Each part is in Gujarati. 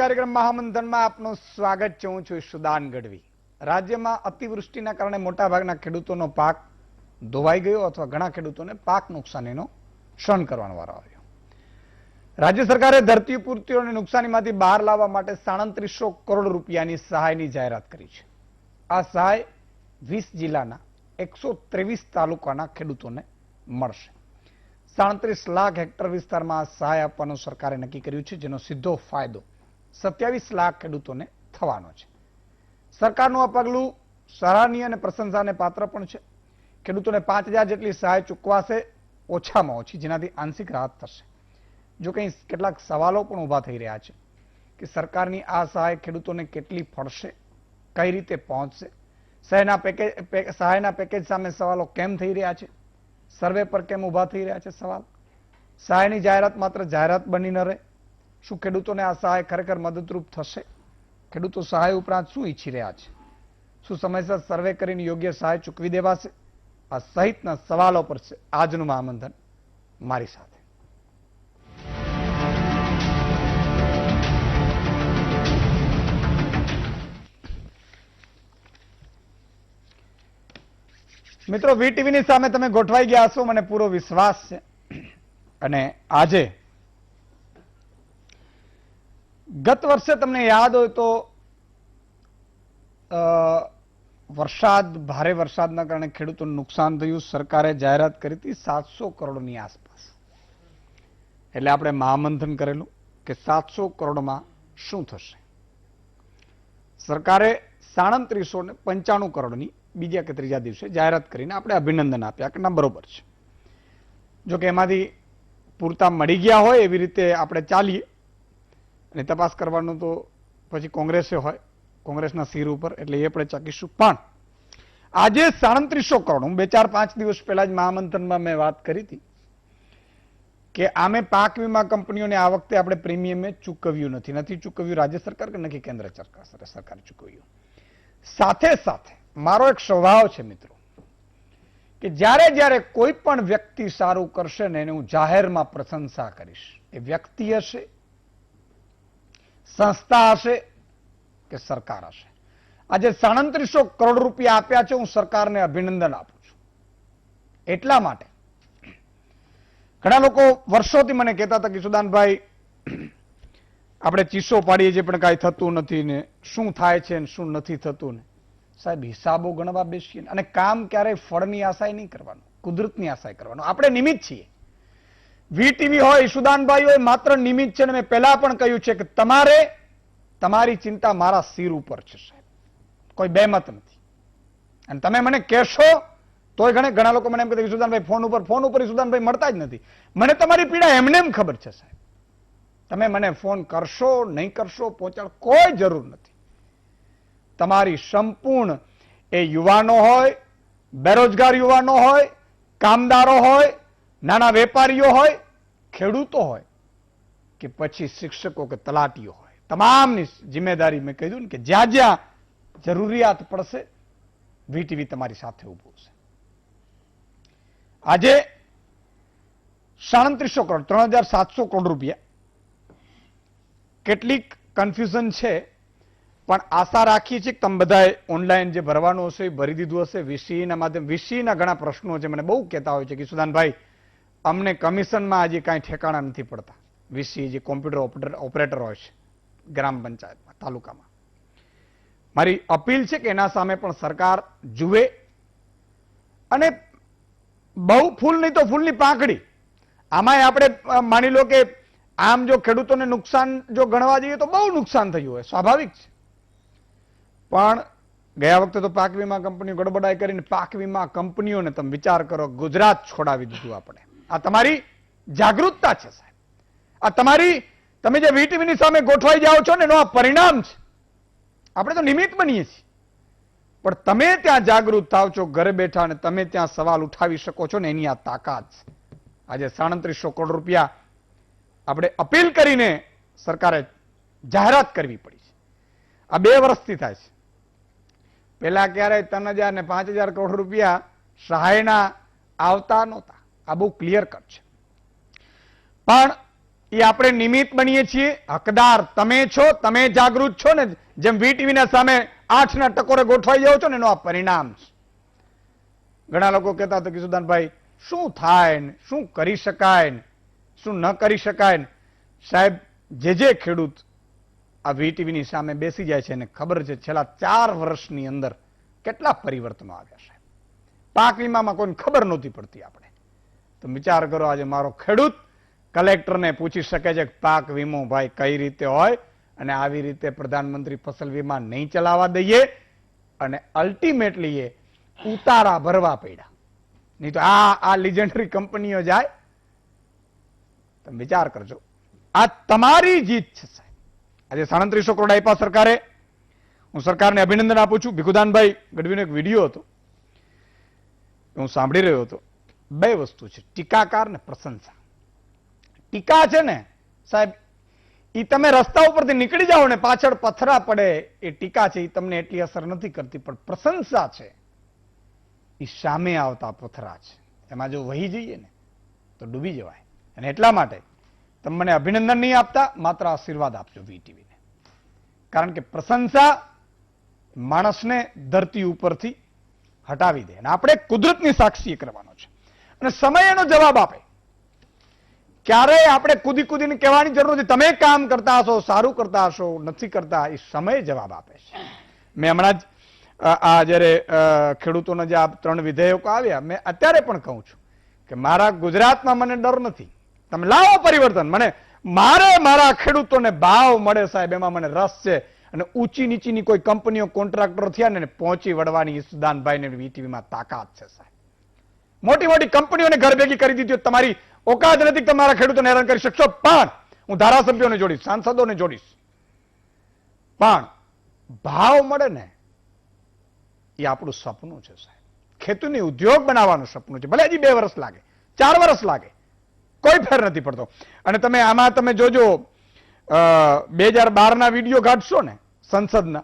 કાર્યક્રમ મહામંથનમાં આપનું સ્વાગત છે। હું છું સુદાન ગઢવી। રાજ્યમાં અતિવૃષ્ટિના કારણે મોટાભાગના ખેડૂતોનો પાક ધોવાઈ ગયો અથવા ઘણા ખેડૂતોને પાક નુકસાનીનો સહન કરવાનો વારો આવ્યો। રાજ્ય સરકારે ધરતીપુત્રીઓને નુકસાનીમાંથી બહાર લાવવા માટે 3700 કરોડ રૂપિયાની સહાયની જાહેરાત કરી છે। આ સહાય 20 જિલ્લાના 123 તાલુકાના ખેડૂતોને મળશે। 37 લાખ હેક્ટર વિસ્તારમાં આ સહાય આપવાનું સરકારે નક્કી કર્યું છે, જેનો સીધો ફાયદો 27 લાખ ખેડૂતોને થવાનો છે। સરકારનું આ પગલું સરાહનીય અને પ્રશંસાને પાત્ર પણ છે। ખેડૂતોને 5000 જેટલી સહાય ચૂકવાશે ઓછામાં ઓછી, જેનાથી આંશિક રાહત થશે। જો કંઈ કેટલાક સવાલો પણ ઊભા થઈ રહ્યા છે કે સરકારની આ સહાય ખેડૂતોને કેટલી ફળશે, કઈ રીતે પહોંચશે, સહાયના પેકેજ સામે સવાલો કેમ થઈ રહ્યા છે, સર્વે પર કેમ ઊભા થઈ રહ્યા છે સવાલ। સહાયની જાહેરાત માત્ર જાહેરાત બની ન રહે। શું ખેડૂતોને આ સહાય ખરેખર મદદરૂપ થશે? ખેડૂતો સહાય ઉપરાંત શું ઈચ્છી રહ્યા છે? શું સમયસર સર્વે કરીને યોગ્ય સહાય ચૂકવી દેવાશે? આ સહિતના સવાલો પર છે આજનું મહામંથન મારી સાથે। મિત્રો, વીટીવીની સામે તમે ગોઠવાઈ ગયા હશો, મને પૂરો વિશ્વાસ છે। અને આજે ગત વર્ષે તમને યાદ હોય તો ભારે વરસાદના કારણે ખેડૂતોને નુકસાન થયું। સરકારે જાહેરાત કરી હતી 700 કરોડની આસપાસ। એટલે આપણે મહામંથન કરેલું કે 700 કરોડમાં શું થશે। સરકારે 3795 કરોડની બીજા કે ત્રીજા દિવસે જાહેરાત કરીને આપણે અભિનંદન આપ્યા કે ના બરોબર છે। જો કે એમાંથી પૂરતા મળી ગયા હોય એવી રીતે આપણે ચાલીએ, અને તપાસ કરવાનું તો પછી કોંગ્રેસે હોય, કોંગ્રેસના સિર ઉપર, એટલે એ આપણે ચાકીશું। પણ આજે 3700 કરોડ, હું 4-5 દિવસ પહેલા જ મહામંથનમાં મેં વાત કરી હતી કે આમે પાક વીમા કંપનીઓને આ વખતે આપણે પ્રીમિયમે ચૂકવ્યું નથી ચૂકવ્યું રાજ્ય સરકાર કે નથી કેન્દ્ર સરકાર ચૂકવ્યું। સાથે સાથે મારો એક સ્વભાવ છે મિત્રો કે જ્યારે કોઈ પણ વ્યક્તિ સારું કરશે ને એને હું જાહેરમાં પ્રશંસા કરીશ। એ વ્યક્તિ હશે, સંસ્થા હશે કે સરકાર હશે। આજે 3700 કરોડ રૂપિયા આપ્યા છે, હું સરકારને અભિનંદન આપું છું। એટલા માટે ઘણા લોકો વર્ષોથી મને કહેતા હતા કે સુદાનભાઈ, આપણે ચીસો પાડીએ છીએ પણ કાંઈ થતું નથી ને, શું થાય છે ને શું નથી થતું ને। સાહેબ, હિસાબો ગણવા બેસીએ અને કામ ક્યારેય ફળની આશાએ નહીં કરવાનું, કુદરતની આશાએ કરવાનું। આપણે નિમિત્ત છીએ। વીટીવી હોય, ઈશુદાનભાઈ હોય, માત્ર નિમિત્ત છે। મેં પહેલા પણ કહ્યું છે કે તમારી ચિંતા મારા સિર ઉપર છે સાહેબ, કોઈ બેમત નથી। અને તમે મને કહેશો તોય ઘણા લોકો મને એમ કહે ઈશુદાનભાઈ ફોન ઉપર ઈશુદાનભાઈ મળતા જ નથી। મને તમારી પીડા એમને એમ ખબર છે સાહેબ। તમે મને ફોન કરશો નહીં કરશો, પહોંચાડ કોઈ જરૂર નથી। તમારી સંપૂર્ણ, એ યુવાનો હોય, બેરોજગાર યુવાનો હોય, કામદારો હોય, નાના વેપારીઓ હોય, ખેડૂતો હોય કે પછી શિક્ષકો કે તલાટીઓ હોય, તમામની જિમ્મેદારી મેં કહ્યું ને કે જ્યાં જ્યાં જરૂરિયાત પડશે વીટીવી તમારી સાથે ઊભું છે। આજે 3700 કરોડ, 3700 કરોડ રૂપિયા, કેટલીક કન્ફ્યુઝન છે, પણ આશા રાખીએ છીએ કે તમે બધાએ ઓનલાઈન જે ભરવાનું હશે એ ભરી દીધું હશે। વીસીઈના માધ્યમ, વીસીઈના ઘણા પ્રશ્નો છે, મને બહુ કહેતા હોય છે કે સુદાનભાઈ અમને કમિશનમાં આજે કાંઈ ઠેકાણા નથી પડતા। વીસીઈ જે કોમ્પ્યુટર ઓપરેટર હોય છે ગ્રામ પંચાયતમાં, તાલુકામાં, મારી અપીલ છે કે એના સામે પણ સરકાર જુએ અને બહુ ફૂલ નહીં તો ફૂલની પાંખડી। આમાંય આપણે માની લો કે આમ જો ખેડૂતોને નુકસાન જો ગણવા જઈએ તો બહુ નુકસાન થયું હોય, સ્વાભાવિક છે। પણ ગયા વખતે તો પાક વીમા કંપનીઓ ગડબડાઈ કરીને પાક વીમા કંપનીઓને તમે વિચાર કરો, ગુજરાત છોડાવી દીધું આપણે। આ તમારી જાગૃતતા છે સાહેબ। આ તમે જે વીટીવીની સામે ગોઠવાઈ જાઓ છો ને એનો આ પરિણામ છે। આપણે તો નિમિત્ત બનીએ છીએ, પણ તમે ત્યાં જાગૃત થાવ છો ઘરે બેઠા અને તમે ત્યાં સવાલ ઉઠાવી શકો છો ને, એની આ તાકાત છે। આજે 3700 કરોડ રૂપિયા આપણે અપીલ કરીને સરકારે જાહેરાત કરવી પડી છે। આ 2 વર્ષથી થાય છે। પહેલા ક્યારેય 3000 ને 5000 કરોડ રૂપિયા સહાયના આવતા નહોતા। આ બહુ ક્લિયર કટ છે। પણ એ આપણે નિમિત્ત બનીએ છીએ, હકદાર તમે છો, તમે જાગૃત છો ને, જેમ વીટીવી ના સામે 8ના ટકોરે ગોઠવાઈ જાઓ છો ને, એનું આ પરિણામ છે. ઘણા લોકો કહેતા હતા કે સુદાનભાઈ શું થાય ને, શું કરી શકાય ને, શું ન કરી શકાય ને. સાહેબ, જે ખેડૂત આ વીટીવીની સામે બેસી જાય છે એને ખબર છે છેલ્લા 4 વર્ષની અંદર કેટલા પરિવર્તનો આવ્યા છે. પાક વીમામાં કોઈને ખબર નહોતી પડતી. આપણે તો વિચાર કરો, આજે મારો ખેડૂત કલેક્ટરને પૂછી શકે છે કે પાક વીમો ભાઈ કઈ રીતે હોય, અને આવી રીતે પ્રધાનમંત્રી ફસલ વીમા નહીં ચલાવવા દઈએ, અને અલ્ટિમેટલી એ ઉતારા ભરવા પડ્યા. નહીં તો આ લીજેન્ડરી કંપનીઓ જાય. તમે વિચાર કરજો, આ તમારી જીત છે સાહેબ. આજે 3700 કરોડ આપ્યા સરકારે. હું સરકારને અભિનંદન આપું છું. ભીખુદાનભાઈ ગઢવીનો એક વિડીયો હતો, હું સાંભળી રહ્યો હતો. 2 વસ્તુ છે, ટીકાકાર ને પ્રશંસા. ટીકા છે ને સાહેબ, એ તમે રસ્તા ઉપરથી નીકળી જાઓ ને પાછળ પથરા પડે, એ ટીકા છે, એ તમને એટલી અસર નથી કરતી. પણ પ્રશંસા છે, એ સામે આવતા પથરા છે. એમાં જો વહી જઈએ ને તો ડૂબી જવાય. અને એટલા માટે તમે મને અભિનંદન નહીં આપતા, માત્ર આશીર્વાદ આપજો વીટીવીને. કારણ કે પ્રશંસા માણસને ધરતી ઉપરથી હટાવી દે, અને આપણે કુદરતની સાક્ષી કરવાનો છે. અને સમય એનો જવાબ આપે. ક્યારેય આપણે કૂદીને કહેવાની જરૂર નથી તમે કામ કરતા હશો, સારું કરતા હશો, નથી કરતા. એ સમય જવાબ આપે છે. મેં હમણાં જ આ જયારે ખેડૂતોના જે આ 3 વિધેયકો આવ્યા, મેં અત્યારે પણ કહું છું કે મારા ગુજરાતમાં મને ડર નથી. તમે લાવો પરિવર્તન. મારા ખેડૂતોને ભાવ મળે સાહેબ, એમાં મને રસ છે. અને ઊંચી નીચીની કોઈ કંપનીઓ કોન્ટ્રાક્ટર થયા ને પહોંચી વળવાની સુદાનભાઈને વીટીવીમાં તાકાત છે સાહેબ. મોટી મોટી કંપનીઓને ઘર ભેગી કરી દીધી. તમારી ઓકાત નથી તમારા ખેડૂતોને હેરાન કરી શકશો. પણ હું ધારાસભ્યોને જોડીશ, સાંસદોને જોડીશ. પણ ભાવ મળે ને એ આપણું સપનું છે સાહેબ. ખેતીને ઉદ્યોગ બનાવવાનું સપનું છે. ભલે હજી 2 વર્ષ લાગે, 4 વર્ષ લાગે, કોઈ ફેર નથી પડતો. અને તમે આમાં તમે જોજો 2012ના વિડીયો કાઢશો ને સંસદના,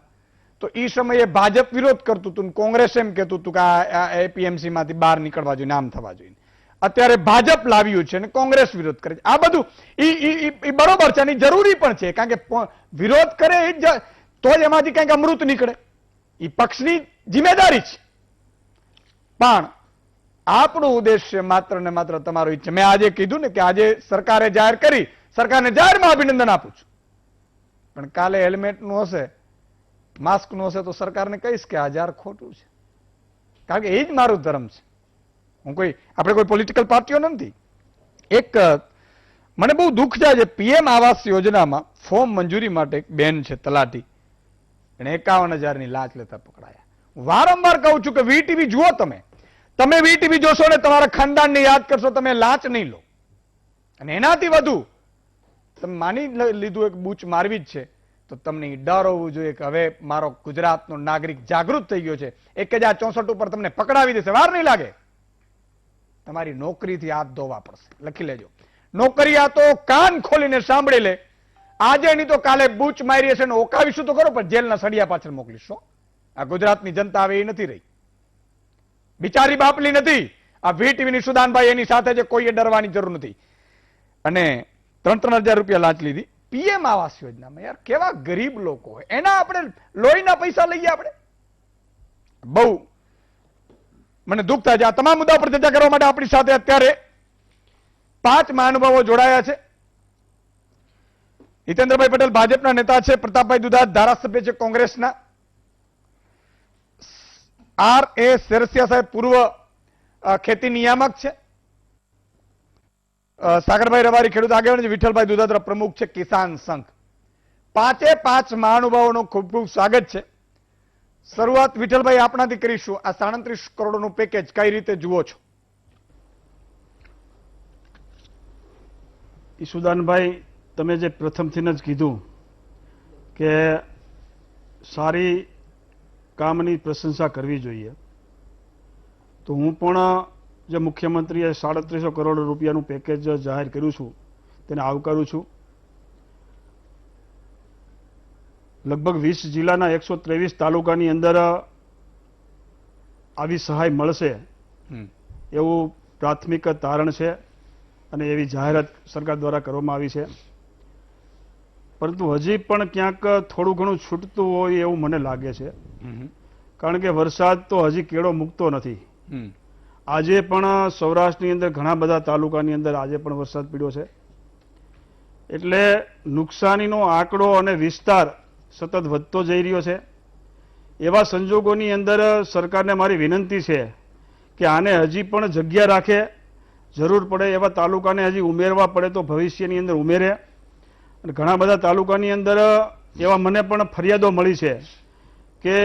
તો એ સમયે ભાજપ વિરોધ કરતું હતું, કોંગ્રેસ એમ કહેતું હતું કે આ એપીએમસી માંથી બહાર નીકળવા જોઈએ, નામ થવા જોઈએ. અત્યારે ભાજપ લાવ્યું છે અને કોંગ્રેસ વિરોધ કરે છે. આ બધું એ બરોબર છે અને જરૂરી પણ છે. કારણ કે વિરોધ કરે તો જ એમાંથી કંઈક અમૃત નીકળે. એ પક્ષની જિમ્મેદારી છે. પણ આપણું ઉદ્દેશ્ય માત્ર ને માત્ર તમારો ઈચ્છા. મેં આજે કીધું ને કે આજે સરકારે જાહેર કરી, સરકારને જાહેરમાં અભિનંદન આપું છું. પણ કાલે હેલ્મેટનું હશે, માસ્કનું હશે તો સરકારને કહીશ કે 1000 ખોટું છે. કારણ કે એ જ મારું ધર્મ છે. આપણે કોઈ પોલિટિકલ પાર્ટીઓ નથી. એક મને બહુ દુઃખ થાય છે, પીએમ આવાસ યોજનામાં ફોર્મ મંજૂરી માટે એક બેન છે તલાટી, એને 51,000ની લાંચ લેતા પકડાયા. વારંવાર કહું છું કે વીટીવી જુઓ. તમે વીટીવી જોશો ને તમારા ખાનદાનને યાદ કરશો, તમે લાંચ નહીં લો. અને એનાથી વધુ તમે માની લીધું એક બૂચ મારવી જ છે, તો તમને ડર હોવું જોઈએ કે હવે મારો ગુજરાતનો નાગરિક જાગૃત થઈ ગયો છે. 1064 ઉપર તમને પકડાવી દેશે, વાર નહીં લાગે. તમારી નોકરીથી હાથ ધોવા પડશે. લખી લેજો. નોકરિયાતો કાન ખોલીને સાંભળી લે. આજે નહીં તો કાલે બૂચ મારી હશે ને ઓકાવીશું તો ખરો, પણ જેલના સળિયા પાછળ મોકલીશું. આ ગુજરાતની જનતા હવે એ નથી રહી, બિચારી બાપલી નથી. આ વીટીવીની સુદાનભાઈ એની સાથે જે કોઈએ ડરવાની જરૂર નથી. અને 3,000 રૂપિયા લાંચ લીધી પીએમ આવાસ યોજનામાં. યાર કેવા ગરીબ લોકો હોય, એના આપણે લોહીના પૈસા લઈએ. આપણે બહુ મને દુઃખ થાય છે. આ તમામ મુદ્દા પર ચર્ચા કરવા માટે આપણી સાથે અત્યારે 5 મહાનુભાવો જોડાયા છે. હિતેન્દ્રભાઈ પટેલ ભાજપના નેતા છે, પ્રતાપભાઈ દુધાત ધારાસભ્ય છે કોંગ્રેસના, R.A. સેરસિયા સાહેબ પૂર્વ ખેતી નિયામક છે, સાગરભાઈ રબારી ખેડૂત આગેવાન છે, વિઠ્ઠલભાઈ દુધાત્રા પ્રમુખ છે કિસાન સંઘ. 5 મહાનુભાવોનું ખૂબ ખૂબ સ્વાગત છે. શરૂઆત વિઠ્ઠલભાઈ આપણાથી કરીશું. આ 37 કરોડનું પેકેજ કઈ રીતે જુઓ છો? ઈસુદાનભાઈ, તમે જે પ્રથમથી જ કીધું કે સારી કામની પ્રશંસા કરવી જોઈએ, તો હું પણ જે મુખ્યમંત્રીએ 3700 કરોડ રૂપિયાનું પેકેજ જાહેર કર્યું છું તેને આવકારું છું. લગભગ 20 જિલ્લાના 123 તાલુકાની અંદર આવી સહાય મળશે એવું પ્રાથમિક તારણ છે. અને એવી જાહેરાત સરકાર દ્વારા કરવામાં આવી છે. પરંતુ હજી પણ ક્યાંક થોડું ઘણું છૂટતું હોય એવું મને લાગે છે. કારણ કે વરસાદ તો હજી કેળો મૂકતો નથી. આજે પણ સૌરાષ્ટ્રની અંદર ઘણા બધા તાલુકાની અંદર આજે પણ વરસાદ પડ્યો છે. એટલે નુકસાનીનો આંકડો અને વિસ્તાર સતત વધતો જઈ રહ્યો છે. એવા સંજોગોની અંદર સરકારને મારી વિનંતી છે કે આને હજી પણ જગ્યા રાખે, જરૂર પડે એવા તાલુકાને હજી ઉમેરવા પડે તો ભવિષ્યની અંદર ઉમેરે. અને ઘણા બધા તાલુકાની અંદર એવા મને પણ ફરિયાદો મળી છે કે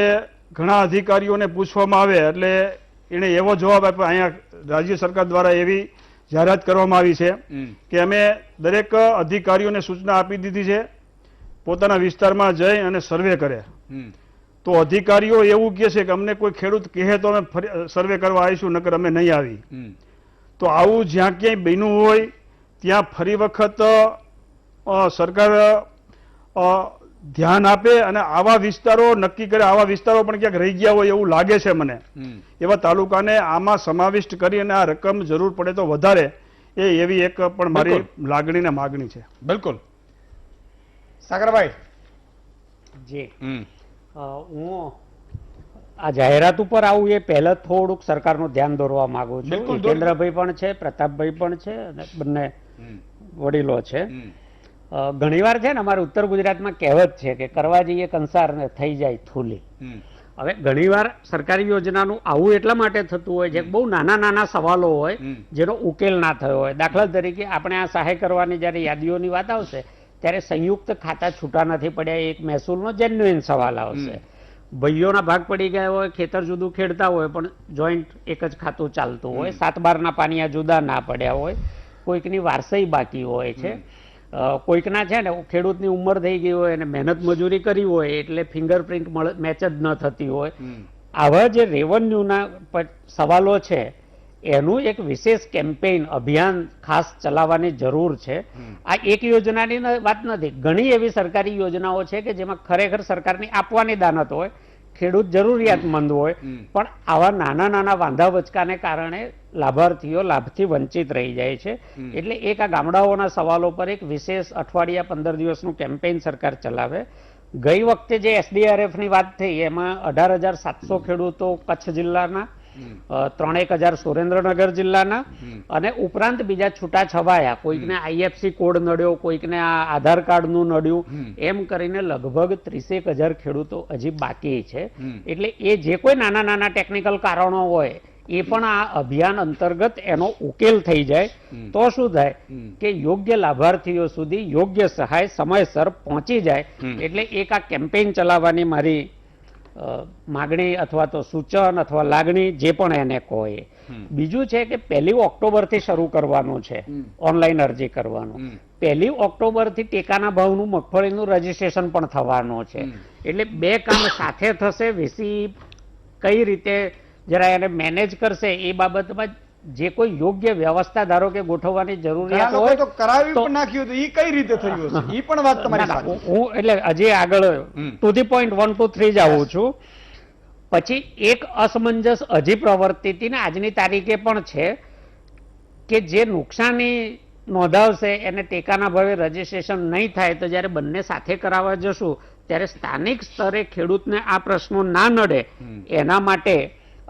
ઘણા અધિકારીઓને પૂછવામાં આવે એટલે એણે એવો જવાબ આપ્યો. અહીંયા રાજ્ય સરકાર દ્વારા એવી જાહેરાત કરવામાં આવી છે કે અમે દરેક અધિકારીઓને સૂચના આપી દીધી છે પોતાના વિસ્તારમાં જઈ અને સર્વે કરે. તો અધિકારીઓ એવું કહે છે કે અમને કોઈ ખેડૂત કહે તો અમે સર્વે કરવા આવીશું, નકર અમે નહીં આવી. તો આવું જ્યાં ક્યાંય બન્યું હોય ત્યાં ફરી વખત સરકાર ધ્યાન આપે અને આવા વિસ્તારો નક્કી કરે. આવા વિસ્તારો પણ ક્યાંક રહી ગયા હોય એવું લાગે છે મને. એવા તાલુકાને આમાં સમાવિષ્ટ કરી અને આ રકમ જરૂર પડે તો વધારે એવી એક પણ મારી લાગણી ને માગણી છે. બિલકુલ. સાગરભાઈ જી, હું આ જાહેરાત ઉપર આવું એ પહેલા થોડુંક સરકારનું ધ્યાન દોરવા માંગુ છું. જીતેન્દ્રભાઈ પણ છે, પ્રતાપભાઈ પણ છે અને બંને વડીલો છે. ઘણીવાર છે ને અમારે ઉત્તર ગુજરાતમાં કહેવત છે કે કરવા જઈએ કંસાર ને થઈ જાય થૂલી. હવે ઘણીવાર સરકારી યોજનાનું આવું એટલા માટે થતું હોય છે કે બહુ નાના નાના સવાલો હોય જેનો ઉકેલ ના થયો હોય. દાખલા તરીકે આપણે આ સહાય કરવાની જ્યારે યાદીઓની વાત આવશે ત્યારે સંયુક્ત ખાતા છૂટા નથી પડ્યા, એક મહેસૂલનો જેન્યુઇન સવાલ આવશે. ભાઈઓના ભાગ પડી ગયા હોય, ખેતર જુદું ખેડતા હોય પણ જોઈન્ટ એક જ ખાતું ચાલતું હોય, 7/12 પાનિયા જુદા ના પડ્યા હોય, કોઈકની વારસાઈ બાકી હોય છે, કોઈકના છે ને ખેડૂતની ઉંમર થઈ ગઈ હોય અને મહેનત મજૂરી કરી હોય એટલે ફિંગરપ્રિન્ટ મેચ જ ન થતી હોય. આવા જે રેવન્યુના સવાલો છે એનું એક વિશેષ કેમ્પેઇન અભિયાન ખાસ ચલાવવાની જરૂર છે. આ એક યોજનાની વાત નથી, ઘણી એવી સરકારી યોજનાઓ છે કે જેમાં ખરેખર સરકારની આપવાની દાનત હોય, ખેડૂત જરૂરિયાતમંદ હોય પણ આવા નાના નાના વાંધા વચકાને કારણે લાભાર્થીઓ લાભથી વંચિત રહી જાય છે. એટલે એક આ ગામડાઓના સવાલો પર એક વિશેષ અઠવાડિયા 15 દિવસનું કેમ્પેઇન સરકાર ચલાવે. ગઈ વખતે જે SDRF ની વાત થઈ એમાં 18,700 ખેડૂતો કચ્છ જિલ્લાના, 3,000 સુરેન્દ્રનગર જિલ્લાના અને ઉપરાંત બીજા છૂટા છવાયા, કોઈકને IFC કોડ નડ્યો, કોઈકને આ આધાર કાર્ડનું નડ્યું, એમ કરીને લગભગ 30,000 ખેડૂતો હજી બાકી છે. એટલે એ જે કોઈ નાના નાના ટેકનિકલ કારણો હોય એ પણ આ અભિયાન અંતર્ગત એનો ઉકેલ થઈ જાય તો શું થાય કે યોગ્ય લાભાર્થીઓ સુધી યોગ્ય સહાય સમયસર પહોંચી જાય. એટલે એક આ કેમ્પેઇન ચલાવવાની મારી માગણી અથવા તો સૂચન અથવા લાગણી જે પણ એને કહો એ. બીજું છે કે 1 ઓક્ટોબર થી શરૂ કરવાનું છે ઓનલાઈન અરજી કરવાનું. 1 ઓક્ટોબર થી ટેકાના ભાવનું મગફળીનું રજીસ્ટ્રેશન પણ થવાનું છે. એટલે બે કામ સાથે થશે. વીસી કઈ રીતે જરા એને મેનેજ કરશે એ બાબતમાં જે કોઈ યોગ્ય વ્યવસ્થા ધારો કે ગોઠવવાની જરૂરિયાત હોય તો કરાવી પણ નાખ્યું તો એ કઈ રીતે થયું હશે એ પણ વાત તમારી સાચી. હું એટલે હજી આગળ ટુ ધી પોઈન્ટ 1 to 3 જ આવું છું. પછી એક અસમંજસ હજી પ્રવર્તી હતી ને આજની તારીખે પણ છે કે જે નુકસાની નોંધાવશે એને ટેકાના ભાવે રજીસ્ટ્રેશન નહીં થાય તો જ્યારે બંને સાથે કરાવવા જશું ત્યારે સ્થાનિક સ્તરે ખેડૂતને આ પ્રશ્નો ના નડે એના માટે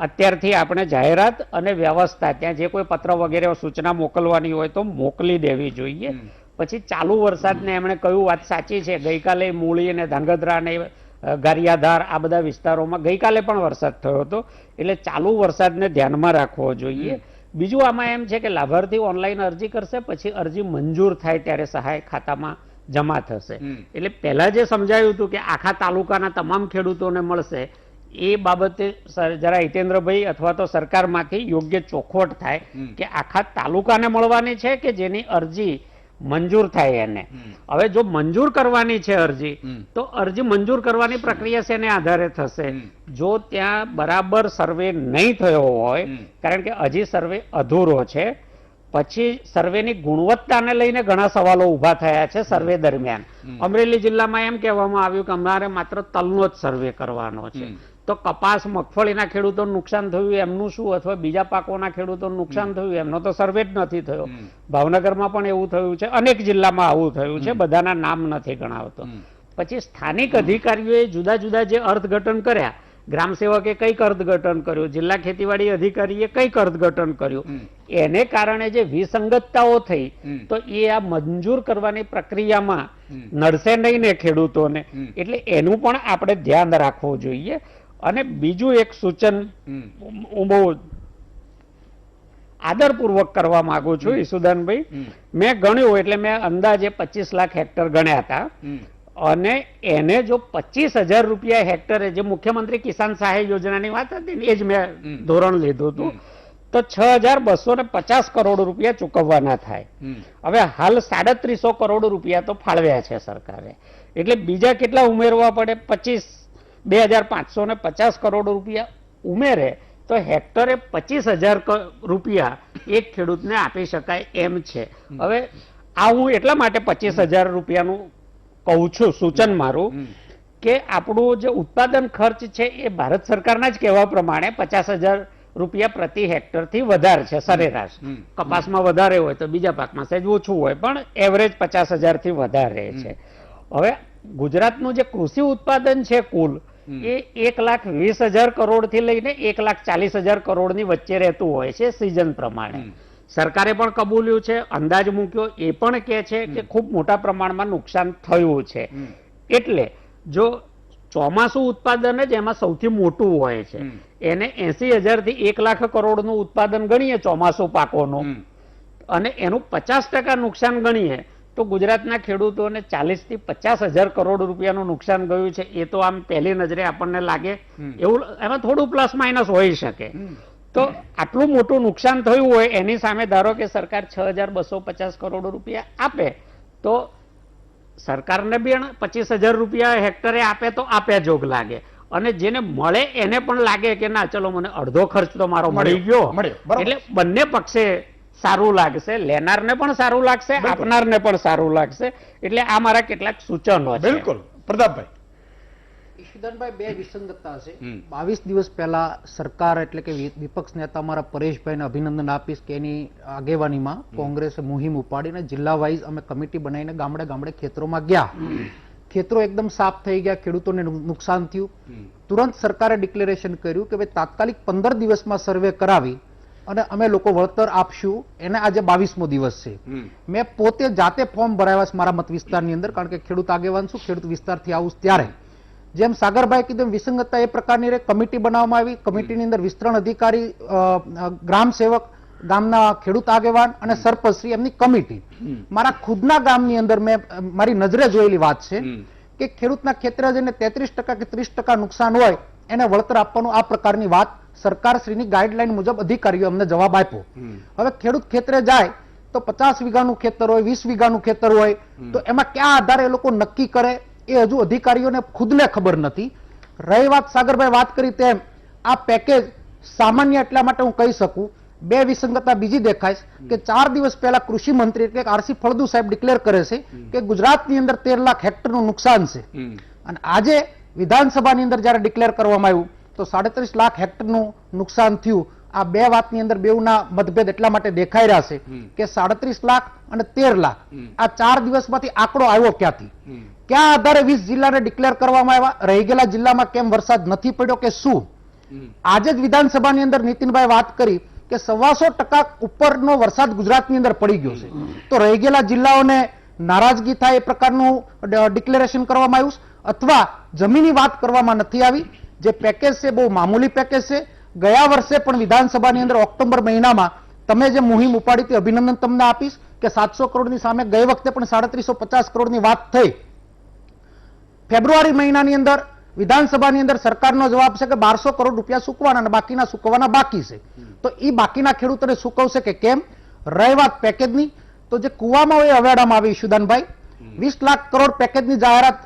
અત્યારથી આપણે જાહેરાત અને વ્યવસ્થા ત્યાં જે કોઈ પત્ર વગેરે સૂચના મોકલવાની હોય તો મોકલી દેવી જોઈએ. પછી ચાલુ વરસાદને એમણે કહ્યું વાત સાચી છે, ગઈકાલે મૂળી અને ધાંગધ્રા અને ગારિયાધાર આ બધા વિસ્તારોમાં ગઈકાલે પણ વરસાદ થયો હતો. એટલે ચાલુ વરસાદને ધ્યાનમાં રાખવો જોઈએ. બીજું આમાં એમ છે કે લાભાર્થી ઓનલાઈન અરજી કરશે, પછી અરજી મંજૂર થાય ત્યારે સહાય ખાતામાં જમા થશે. એટલે પહેલા જે સમજાયું હતું કે આખા તાલુકાના તમામ ખેડૂતોને મળશે એ બાબતે જરા હિતેન્દ્રભાઈ અથવા તો સરકારમાંથી યોગ્ય ચોખવટ થાય કે આખા તાલુકાને મળવાની છે કે જેની અરજી મંજૂર થાય એને. હવે જો મંજૂર કરવાની છે અરજી તો અરજી મંજૂર કરવાની પ્રક્રિયા શેને આધારે થશે? જો ત્યાં બરાબર સર્વે નહીં થયો હોય, કારણ કે હજી સર્વે અધૂરો છે, પછી સર્વેની ગુણવત્તાને લઈને ઘણા સવાલો ઉભા થયા છે સર્વે દરમિયાન. અમરેલી જિલ્લામાં એમ કહેવામાં આવ્યું કે અમારે માત્ર તલનો જ સર્વે કરવાનો છે. તો કપાસ મગફળીના ખેડૂતોને નુકસાન થયું એમનું શું, અથવા બીજા પાકોના ખેડૂતોને નુકસાન થયું એમનો તો સર્વે જ નથી થયો. ભાવનગરમાં પણ એવું થયું છે, અનેક જિલ્લામાં આવું થયું છે, બધાના નામ નથી ગણાવતો. પછી સ્થાનિક અધિકારીઓએ જુદા જુદા જે અર્થઘટન કર્યા, ગ્રામ સેવકે કઈક અર્થઘટન કર્યું, જિલ્લા ખેતીવાડી અધિકારીએ કઈક અર્થઘટન કર્યું, એને કારણે જે વિસંગતતાઓ થઈ તો એ આ મંજૂર કરવાની પ્રક્રિયામાં નડશે નહીં ને ખેડૂતોને. એટલે એનું પણ આપણે ધ્યાન રાખવું જોઈએ. અને બીજું એક સૂચન હું બહુ આદરપૂર્વક કરવા માંગુ છું ઈસુદાનભાઈ, મેં ગણ્યું એટલે મેં અંદાજે 25 લાખ હેક્ટર ગણ્યા હતા, અને એને જો 25,000 રૂપિયા હેક્ટરે, જે મુખ્યમંત્રી કિસાન સહાય યોજનાની વાત હતી ને એ જ મેં ધોરણ લીધું હતું, તો 6,250 કરોડ રૂપિયા ચૂકવવાના થાય. હવે હાલ 350 કરોડ રૂપિયા તો ફાળવ્યા છે સરકારે, એટલે બીજા કેટલા ઉમેરવા પડે? 2,550 કરોડ રૂપિયા ઉમેરે તો હેક્ટરે 25,000 રૂપિયા એક ખેડૂતને આપી શકાય એમ છે. હવે આ હું એટલા માટે 25,000 રૂપિયાનું કહું છું, સૂચન મારું, કે આપણું જે ઉત્પાદન ખર્ચ છે એ ભારત સરકારના જ કહેવા પ્રમાણે 50,000 રૂપિયા પ્રતિ હેક્ટર થી વધારે છે સરેરાશ. કપાસમાં વધારે હોય તો બીજા પાકમાં સહેજ ઓછું હોય, પણ એવરેજ 50,000 થી વધારે છે. હવે ગુજરાતનું જે કૃષિ ઉત્પાદન છે કુલ એ 1,20,000 કરોડ થી લઈને 1,40,000 કરોડની વચ્ચે રહેતું હોય છે સિઝન પ્રમાણે. સરકારે પણ કબૂલ્યું છે, અંદાજ મૂક્યો, એ પણ કહે છે કે ખૂબ મોટા પ્રમાણમાં નુકસાન થયું છે. એટલે જો ચોમાસું ઉત્પાદન જ એમાં સૌથી મોટું હોય છે, એને 80,000 થી 1,00,000 કરોડનું ઉત્પાદન ગણીએ ચોમાસું પાકોનું, અને એનું 50% નુકસાન ગણીએ તો ગુજરાતના ખેડૂતોને 40,000 થી 50,000 કરોડ રૂપિયાનું નુકસાન ગયું છે. એ તો આમ પહેલી નજરે આપણને લાગે એવું, એમાં થોડું પ્લસ માઇનસ હોઈ શકે. તો આટલું મોટું નુકસાન થયું હોય એની સામે ધારો કે સરકાર 6,250 કરોડ રૂપિયા આપે તો સરકારને બી 25,000 રૂપિયા હેક્ટરે આપે તો આપ્યા જોગ લાગે, અને જેને મળે એને પણ લાગે કે ના ચલો મને અડધો ખર્ચ તો મારો મળી ગયો. એટલે બંને પક્ષે સારું લાગશે, લેનારને પણ સારું લાગશે, આપનારને પણ સારું લાગશે. એટલે આ મારા કેટલાક સૂચનો છે. બિલકુલ. પ્રતાપભાઈ, ઈશુદાનભાઈ, બે વિસંગતતા છે. 22 દિવસ પહેલા સરકાર એટલે કે વિપક્ષ નેતા અમારા પરેશભાઈને અભિનંદન આપીશ કે એની આગેવાનીમાં કોંગ્રેસે મુહિમ ઉપાડીને જિલ્લા વાઇઝ અમે કમિટી બનાવીને ગામડે ગામડે ખેતરોમાં ગયા. ખેતરો એકદમ સાફ થઈ ગયા, ખેડૂતોને નુકસાન થયું. તુરંત સરકારે ડિક્લેરેશન કર્યું કે ભાઈ તાત્કાલિક 15 દિવસમાં સર્વે કરાવી અને અમે લોકો વળતર આપશું. એને આજે 22મો દિવસ છે. મેં પોતે જાતે ફોર્મ ભરાવ્યા છે મારા મત વિસ્તારની અંદર, કારણ કે ખેડૂત આગેવાન છું, ખેડૂત વિસ્તારથી આવું ત્યારે. જેમ સાગરભાઈ કીધું વિસંગતતા એ પ્રકારની કમિટી બનાવવામાં આવી. કમિટીની અંદર વિસ્તરણ અધિકારી, ગ્રામ સેવક, ગામના ખેડૂત આગેવાન અને સરપંચશ્રી, એમની કમિટી. મારા ખુદના ગામની અંદર મેં મારી નજરે જોયેલી વાત છે કે ખેડૂતના ખેતરે જઈને 33% કે 30% નુકસાન હોય એને વળતર આપવાનું આ પ્રકારની વાત સરકારશ્રીની ગાઈડલાઈન મુજબ અધિકારીઓ અમને જવાબ આપ્યો. હવે ખેડૂત ખેતરે જાય તો 50 વીઘાનું ખેતર હોય, 20 વીઘાનું ખેતર હોય, તો એમાં કયા આધારે એ લોકો નક્કી કરે એ હજુ અધિકારીઓને ખુદને ખબર નથી. રહી વાત સાગરભાઈ વાત કરી તેમ આ પેકેજ સામાન્ય એટલા માટે હું કહી શકું. બે વિસંગતતા બીજી દેખાય કે 4 દિવસ પહેલા કૃષિ મંત્રી એટલે આરસી ફળદુ સાહેબ ડિક્લેર કરે છે કે ગુજરાતની અંદર 13 લાખ હેક્ટરનું નુકસાન છે, અને આજે વિધાનસભાની અંદર જયારે ડિક્લેર કરવામાં આવ્યું તો 37 લાખ હેક્ટરનું નુકસાન થયું. આ બે વાતની અંદર બેઉના મતભેદ એટલા માટે દેખાઈ રહ્યા છે કે 37 લાખ અને 13 લાખ આ 4 દિવસમાંથી આંકડો આવ્યો ક્યાંથી, ક્યાં આધારે 20 જિલ્લાને ડિક્લેર કરવામાં આવ્યા, રહી ગયેલા જિલ્લામાં કેમ વરસાદ નથી પડ્યો કે શું? આજે જ વિધાનસભાની અંદર નીતિનભાઈ વાત કરી કે 125% ઉપરનો વરસાદ ગુજરાતની અંદર પડી ગયો છે, તો રહી ગયેલા જિલ્લાઓને નારાજગી થાય એ પ્રકારનું ડિક્લેરેશન કરવામાં આવ્યું અથવા જમીની વાત કરવામાં નથી આવી. જે પેકેજ છે બહુ મામૂલી પેકેજ છે. ગયા વર્ષે પણ વિધાનસભાની અંદર ઓક્ટોબર મહિનામાં તમે જે મુહિમ ઉપાડી હતી, અભિનંદન તમને આપીશ કે 700 કરોડની સામે ગઈ વખતે પણ 350 કરોડની વાત થઈ. ફેબ્રુઆરી મહિનાની અંદર વિધાનસભાની અંદર સરકારનો જવાબ છે કે 1200 કરોડ રૂપિયા ચૂકવાના અને બાકીના ચૂકવવાના બાકી છે. તો એ બાકીના ખેડૂતોને ચૂકવશે કે કેમ? રહી વાત પેકેજની, તો જે કુવામાં હોય અવેડામાં આવી ઈશુદાનભાઈ, 20 લાખ કરોડ પેકેજની જાહેરાત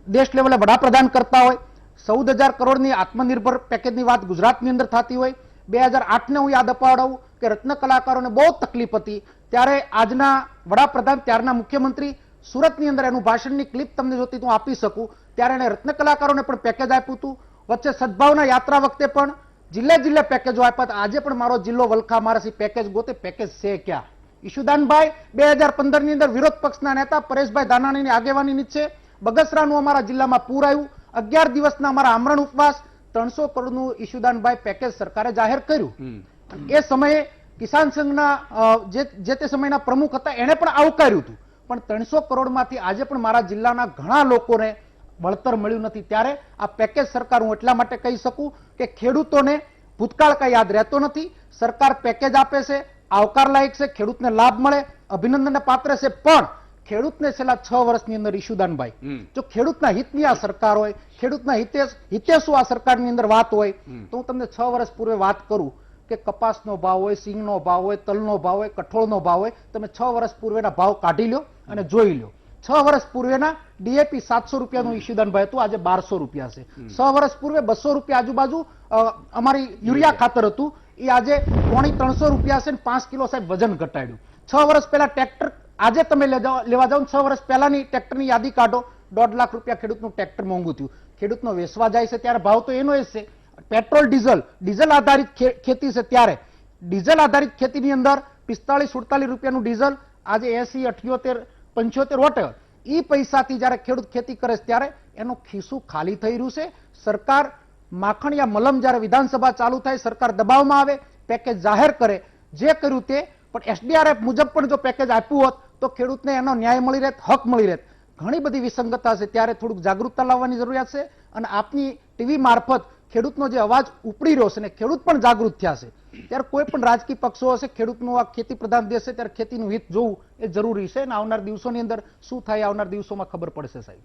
દેશ લેવલે વડાપ્રધાન કરતા હોય, 14,000 કરોડની આત્મનિર્ભર પેકેજની વાત ગુજરાતની અંદર થતી હોય. 2008ને હું યાદ અપાવડાવું કે રત્ન કલાકારોને બહુ તકલીફ હતી, ત્યારે આજના વડાપ્રધાન, ત્યારના મુખ્યમંત્રી સુરતની અંદર એનું ભાષણની ક્લિપ તમને જોતી હું આપી શકું, ત્યારે એને રત્ન કલાકારોને પણ પેકેજ આપ્યું હતું. વચ્ચે સદભાવના યાત્રા વખતે પણ જિલ્લે પેકેજો આપ્યા હતા. આજે પણ મારો જિલ્લો વલખા મારાથી પેકેજ ગોતે, પેકેજ છે ક્યાં? ઈશુદાનભાઈ 2015 ની અંદર વિરોધ પક્ષના નેતા પરેશભાઈ ધાનાણીની આગેવાની નીચે બગસરાનું અમારા જિલ્લામાં પૂર આવ્યું. 11 દિવસના અમારા આમરણ ઉપવાસ, 300 કરોડનું ઈશુદાનભાઈ પેકેજ સરકારે જાહેર કર્યું. એ સમયે કિસાન સંઘના જે તે સમયના પ્રમુખ હતા એને પણ આવકાર્યું હતું. પણ 300 કરોડમાંથી આજે પણ મારા જિલ્લાના ઘણા લોકોને વળતર મળ્યું નથી. ત્યારે આ પેકેજ સરકાર, હું એટલા માટે કહી શકું કે ખેડૂતોને ભૂતકાળ કઈ યાદ રહેતો નથી. સરકાર પેકેજ આપે છે, આવકાર લાયક છે, ખેડૂતને લાભ મળે, અભિનંદનને પાત્ર છે. પણ ખેડૂતને છેલ્લા 6 વર્ષની અંદર ઈશુદાનભાઈ, જો ખેડૂતના હિતની આ સરકાર હોય, ખેડૂતના હિતે શું આ સરકારની અંદર વાત હોય, તો હું તમને 6 વર્ષ પૂર્વે વાત કરું કે કપાસનો ભાવ હોય, સિંગનો ભાવ હોય, તલનો ભાવ હોય, કઠોળનો ભાવ હોય, તમે 6 વર્ષ પૂર્વેના ભાવ કાઢી લો અને જોઈ લો. 6 વર્ષ પૂર્વેના ડીએપી 700 રૂપિયાનું ઈશુદાનભાઈ હતું, આજે 1200 રૂપિયા છે. 6 વર્ષ પૂર્વે 200 રૂપિયા આજુબાજુ અમારી યુરિયા ખાતર હતું, એ આજે 300 રૂપિયા છે ને 5 કિલો સાહેબ વજન ઘટાડ્યું. 6 વર્ષ પહેલા ટ્રેક્ટર, આજે તમે લેવા જાઓ 6 વર્ષ પહેલાની ટ્રેક્ટરની યાદી કાઢો, 1.5 લાખ રૂપિયા ખેડૂતનું ટ્રેક્ટર મોંઘું થયું. ખેડૂતનો વેચવા જાય છે ત્યારે ભાવ તો એનો જ છે. પેટ્રોલ ડીઝલ આધારિત ખેતી છે, ત્યારે ડીઝલ આધારિત ખેતીની અંદર 45-47 રૂપિયાનું ડીઝલ આજે 80, 78, 75 વોટેવર એ પૈસાથી જયારે ખેડૂત ખેતી કરે છે ત્યારે એનું ખિસ્સું ખાલી થઈ રહ્યું છે. સરકાર માખણ યા મલમ જયારે વિધાનસભા ચાલુ થાય, સરકાર દબાવમાં આવે, પેકેજ જાહેર કરે, જે કર્યું તે. પણ એસડીઆરએફ મુજબ પણ જો પેકેજ આપ્યું હોત તો ખેડૂતને એનો ન્યાય મળી રહેત, હક મળી રહેત. ઘણી બધી વિસંગતતા છે, ત્યારે થોડુંક જાગૃતતા લાવવાની જરૂરિયાત છે. અને આપની ટીવી મારફત ખેડૂતનો જે અવાજ ઉપડી રહ્યો છે ને ખેડૂત પણ જાગૃત થયા છે, ત્યારે કોઈ પણ રાજકીય પક્ષો હશે, ખેડૂતનો આ ખેતી પ્રધાન દેશ છે, ત્યારે ખેતીનું હિત જોવું એ જરૂરી છે. અને આવનાર દિવસોની અંદર શું થાય, આવનાર દિવસોમાં ખબર પડશે સાહેબ.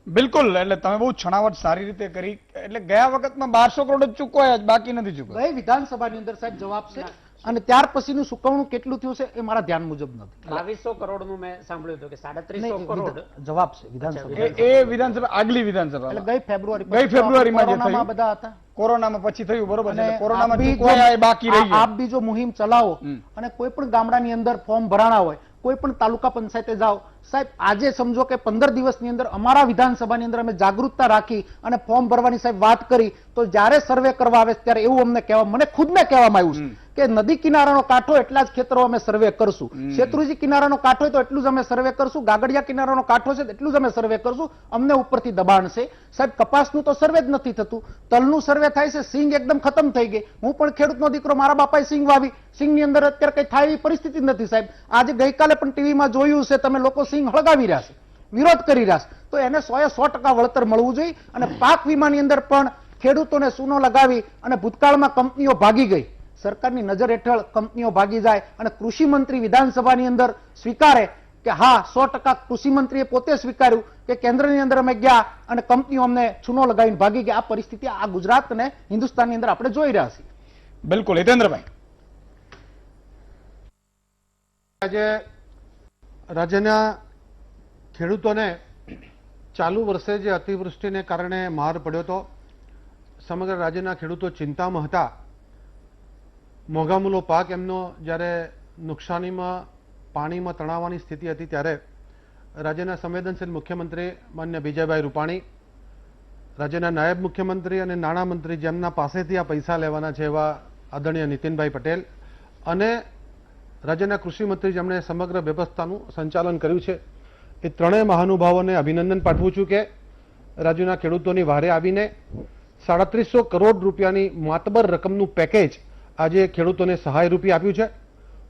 બિલકુલ, એટલે તમે બહુ છણાવટ સારી રીતે કરી. એટલે ગયા વખતમાં 1200 કરોડ જ ચૂકવાયા, બાકી નથી ચૂકવાયા. ગઈ વિધાનસભાની અંદર સાહેબ જવાબ છે. અને ત્યાર પછીનું ચૂકવણું કેટલું થયું છે એ મારા ધ્યાન મુજબ નથી. 2200 કરોડનું મેં સાંભળ્યું હતું કે 350 કરોડ જવાબ છે વિધાનસભા. એ વિધાનસભા, આગલી વિધાનસભા, એટલે ગઈ ફેબ્રુઆરીમાં જે થયું, બધા હતા, કોરોનામાં પછી થયું, બરોબર છે. અને કોરોનામાં આપ બી ચૂકવાયા એ બાકી રહી ગયા. આપ બી જો મુહિમ ચલાવો અને કોઈ પણ ગામડાની અંદર ફોર્મ ભરાણા હોય, કોઈ પણ તાલુકા પંચાયતે જાઓ સાહેબ, આજે સમજો કે 15 દિવસની અંદર અમારા વિધાનસભાની અંદર અમે જાગૃતતા રાખી અને ફોર્મ ભરવાની સાહેબ વાત કરી, તો જ્યારે સર્વે કરવા આવે ત્યારે એવું અમને મને ખુદને કહેવામાં આવ્યું છે કે નદી કિનારાનો કાંઠો એટલા જ ખેતરો અમે સર્વે કરશું, શેત્રુંજી કિનારાનો કાંઠો હોય તો એટલું જ અમે સર્વે કરશું, ગાગડિયા કિનારાનો કાંઠો છે એટલું જ અમે સર્વે કરશું. અમને ઉપરથી દબાણ છે સાહેબ. કપાસનું તો સર્વે જ નથી થતું, તલનું સર્વે થાય છે, સિંગ એકદમ ખતમ થઈ ગઈ. હું પણ ખેડૂતનો દીકરો, મારા બાપાએ સિંગ વાવી, સિંગની અંદર અત્યારે કઈ થાય એવી પરિસ્થિતિ નથી સાહેબ. આજે ગઈકાલે પણ ટીવીમાં જોયું છે તમે, લોકો સિંગ હળગાવી રહ્યા છે, વિરોધ કરી રહ્યા છે. તો એને 100% વળતર મળવું જોઈએ. અને પાક વીમાની અંદર પણ ખેડૂતોને સૂનો લગાવી અને ભૂતકાળમાં કંપનીઓ ભાગી ગઈ, સરકારની નજર હેઠળ કંપનીઓ ભાગી જાય અને કૃષિ મંત્રી વિધાનસભાની અંદર સ્વીકારે કે હા 100% કૃષિ મંત્રીએ પોતે સ્વીકાર્યું કે કેન્દ્રની અંદર અમે ગયા અને કંપનીઓ અમને ચૂનો લગાવીને ભાગી ગયા. આ પરિસ્થિતિ આ ગુજરાત અને હિન્દુસ્તાનની અંદર આપણે જોઈ રહ્યા છીએ. બિલકુલ. હિતેન્દ્રભાઈ, આજે રાજ્યના ખેડૂતોને ચાલુ વર્ષે જે અતિવૃષ્ટિને કારણે માર પડ્યો હતો, સમગ્ર રાજ્યના ખેડૂતો ચિંતામાં હતા. મોંઘામૂલો પાક એમનો જ્યારે નુકસાનીમાં, પાણીમાં તણાવવાની સ્થિતિ હતી, ત્યારે રાજ્યના સંવેદનશીલ મુખ્યમંત્રી માન્ય વિજયભાઈ રૂપાણી, રાજ્યના નાયબ મુખ્યમંત્રી અને નાણામંત્રી જેમના પાસેથી આ પૈસા લેવાના છે એવા આદરણીય નીતિનભાઈ પટેલ, અને રાજ્યના કૃષિ મંત્રી જેમણે સમગ્ર વ્યવસ્થાનું સંચાલન કર્યું છે, એ ત્રણેય મહાનુભાવોને અભિનંદન પાઠવું છું કે રાજ્યના ખેડૂતોની વારે આવીને 350 કરોડ રૂપિયાની માતબર રકમનું પેકેજ આજે ખેડૂતોને સહાય રૂપી આપ્યું છે.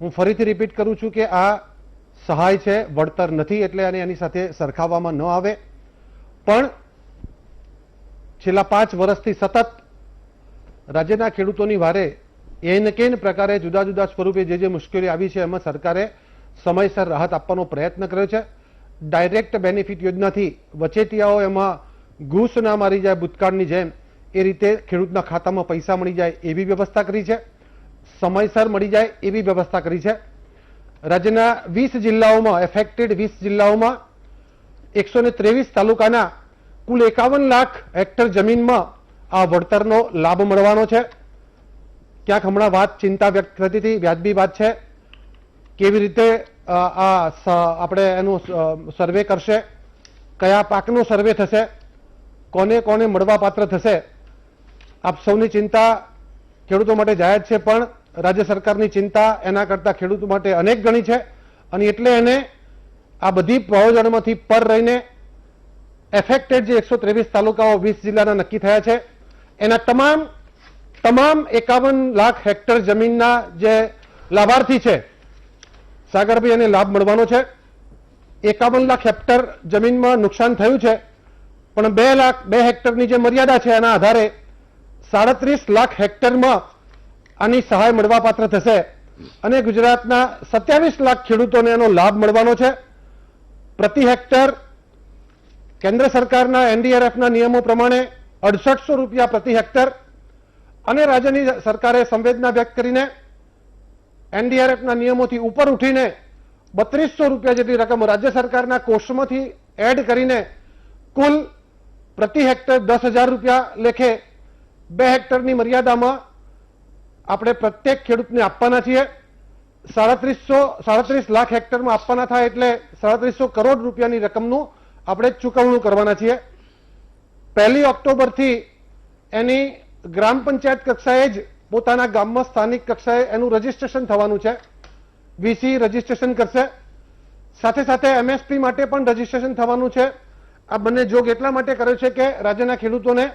હું ફરીથી રિપીટ કરું છું કે આ સહાય છે, વળતર નથી, એટલે એની સાથે સરખાવવામાં ન આવે. પણ છેલ્લા 5 વર્ષથી સતત રાજ્યના ખેડૂતોની વારે એને કેન પ્રકારે જુદા જુદા સ્વરૂપે જે મુશ્કેલી આવી છે એમાં સરકારે સમયસર રાહત આપવાનો પ્રયત્ન કર્યો છે. ડાયરેક્ટ બેનિફિટ યોજનાથી વચેટિયાઓ એમાં ઘૂસ ના મારી જાય ભૂતકાળની જેમ, એ રીતે ખેડૂતના ખાતામાં પૈસા મળી જાય એવી વ્યવસ્થા કરી છે, સમયસર મળી જાય એવી વ્યવસ્થા કરી છે. રાજ્યના 20 જિલ્લાઓમાં, એફેક્ટેડ 20 જિલ્લાઓમાં 123 તાલુકાના કુલ 51 લાખ હેક્ટર જમીનમાં આ વળતરનો લાભ મળવાનો છે. ક્યાંક હમણાં વાત ચિંતા વ્યક્ત થતી હતી, વ્યાજબી વાત છે. કેવી રીતે આપણે એનું સર્વે કરશે, કયા પાકનો સર્વે થશે, કોને કોને મળવા પાત્ર થશે, આપ સૌની ચિંતા ખેડૂતો માટે જાહેર છે, પણ રાજ્ય સરકારની ચિંતા એના કરતા ખેડૂતો માટે અનેક ગણી છે અને એટલે એને આ બધી વાવાઝોડામાંથી પર રહીને એફેક્ટેડ જે 123 તાલુકાઓ 20 જિલ્લાના નક્કી થયા છે એના તમામ 51 લાખ હેક્ટર જમીનના જે લાભાર્થી છે સાગરભાઈ એને લાભ મળવાનો છે. 51 લાખ હેક્ટર જમીનમાં નુકસાન થયું છે, પણ 2 હેક્ટરની જે મર્યાદા છે એના આધારે 37 લાખ હેક્ટરમાં આની સહાય મળવાપાત્ર થશે અને ગુજરાતના 27 લાખ ખેડૂતોને એનો લાભ મળવાનો છે. પ્રતિ હેક્ટર કેન્દ્ર સરકારના એનડીઆરએફના નિયમો પ્રમાણે 6800 રૂપિયા પ્રતિ હેક્ટર અને રાજ્યની સરકારે સંવેદના વ્યક્ત કરીને એનડીઆરએફના નિયમોથી ઉપર ઉઠીને 3200 રૂપિયા જેટલી રકમ રાજ્ય સરકારના કોષમાંથી એડ કરીને કુલ પ્રતિ હેક્ટર 10,000 રૂપિયા લેખે 2 હેક્ટરની મર્યાદામાં આપણે પ્રત્યેક ખેડૂતને આપવાના છીએ. 37 લાખ હેક્ટરમાં આપવાના થાય એટલે 3700 કરોડ રૂપિયાની રકમનું આપણે ચૂકવણું કરવાના છીએ. 1 ઓક્ટોબરથી એની ગ્રામ પંચાયત કક્ષાએ જ પોતાના ગામમાં સ્થાનિક કક્ષાએ એનું રજીસ્ટ્રેશન થવાનું છે. વીસી રજીસ્ટ્રેશન કરશે, સાથે સાથે એમએસપી માટે પણ રજીસ્ટ્રેશન થવાનું છે. આ બંને જોગ એટલા માટે કર્યો છે કે રાજ્યના ખેડૂતોને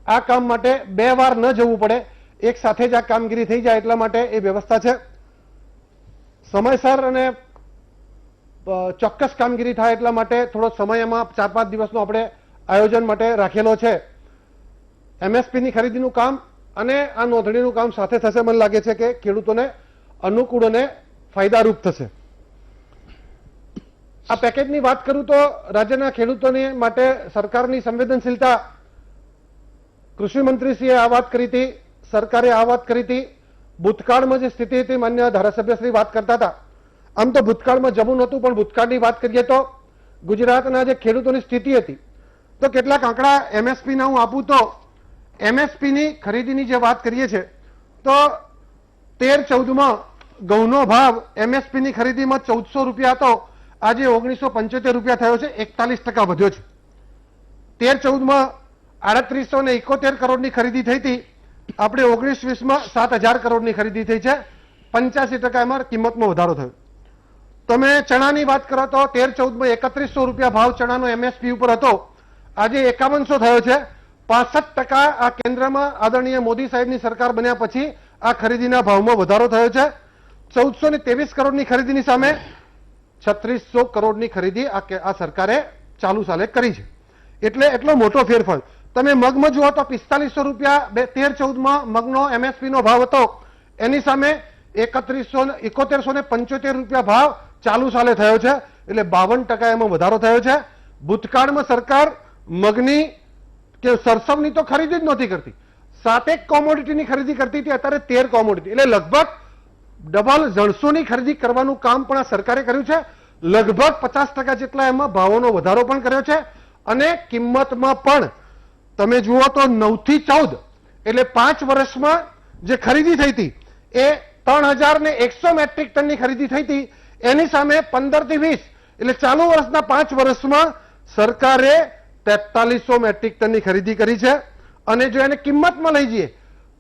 આ કામ માટે 2 વાર ન જવું પડે, એક સાથે જ આ કામગીરી થઈ જાય એટલા માટે એ વ્યવસ્થા છે. સમયસર અને ચોક્કસ કામગીરી થાય એટલા માટે થોડો સમય એમાં 4-5 દિવસનો આપણે આયોજન માટે રાખેલો છે. એમએસપીની ખરીદીનું કામ અને આ નોંધણીનું કામ સાથે થશે. મને લાગે છે કે ખેડૂતોને અનુકૂળ અને ફાયદારૂપ થશે. આ પેકેજની વાત કરું તો રાજ્યના ખેડૂતોને માટે સરકારની સંવેદનશીલતા, કૃષિ મંત્રીશ્રીએ આ વાત કરી હતી, સરકારે આ વાત કરી હતી. ભૂતકાળમાં જે સ્થિતિ હતી, માન્ય ધારાસભ્યશ્રી વાત કરતા હતા, આમ તો ભૂતકાળમાં જવું નહોતું, પણ ભૂતકાળની વાત કરીએ તો ગુજરાતના જે ખેડૂતોની સ્થિતિ હતી તો કેટલાક આંકડા એમએસપીના હું આપું તો એમએસપીની ખરીદીની જે વાત કરીએ છીએ તો 13-14માં ઘઉંનો ભાવ એમએસપીની ખરીદીમાં 1400 રૂપિયા હતો, આજે 1975 રૂપિયા થયો છે, 41% વધ્યો છે. 13-14માં 3871 કરોડની ખરીદી થઈ હતી, આપણે 19-20માં 7000 કરોડની ખરીદી થઈ છે, 85% એમાં કિંમતમાં વધારો થયો. તમે ચણાની વાત કરો તો 13-14માં 3100 રૂપિયા ભાવ ચણાનો એમએસપી ઉપર હતો, આજે 5100 થયો છે. 65% આ કેન્દ્રમાં આદરણીય મોદી સાહેબની સરકાર બન્યા પછી આ ખરીદીના ભાવમાં વધારો થયો છે. 1423 કરોડની ખરીદીની સામે 3600 કરોડની ખરીદી આ સરકારે ચાલુ સાલે કરી છે. એટલે એટલો મોટો ફેરફાર. તમે મગમાં જુઓ તો 4500 રૂપિયા 13-14માં મગનો એમએસપી નો ભાવ હતો, એની સામે 7175 રૂપિયા ભાવ ચાલુ સાલે થયો છે, એટલે 52% એમાં વધારો થયો છે. ભૂતકાળમાં સરકાર મગની કે સરસવની તો ખરીદી જ નહોતી કરતી, 7 કોમોડિટીની ખરીદી કરતી હતી, અત્યારે 13 કોમોડિટી, એટલે લગભગ ડબલ 150ની ખરીદી કરવાનું કામ પણ આ સરકારે કર્યું છે. લગભગ 50% જેટલા એમાં ભાવોનો વધારો પણ કર્યો છે અને કિંમતમાં પણ તમે જુઓ તો 9 થી 14 એટલે 5 વર્ષમાં જે ખરીદી થઈ હતી એ 3100 મેટ્રિક ટનની ખરીદી થઈ હતી, એની સામે 15 થી 20 એટલે ચાલુ વર્ષના 5 વર્ષમાં સરકારે 4300 મેટ્રિક ટનની ખરીદી કરી છે. અને જો એને કિંમતમાં લઈ જઈએ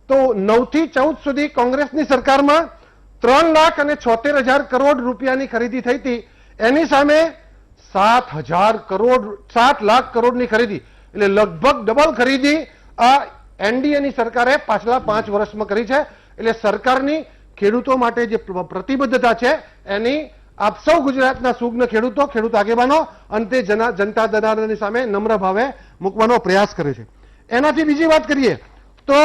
તો 9 થી 14 સુધી કોંગ્રેસની સરકારમાં 3,76,000 કરોડ રૂપિયાની ખરીદી થઈ હતી, એની સામે 7 લાખ કરોડની ખરીદી, એટલે લગભગ ડબલ ખરીદી આ એનડીએની સરકારે પાછલા 5 વર્ષમાં કરી છે. એટલે સરકારની ખેડૂતો માટે જે પ્રતિબદ્ધતા છે એની આપ સૌ ગુજરાતના સુજ્ઞ ખેડૂતો, ખેડૂત આગેવાનો અંતે જનતા જનાર્દનની સામે નમ્ર ભાવે મૂકવાનો પ્રયાસ કરે છે. એનાથી બીજી વાત કરીએ તો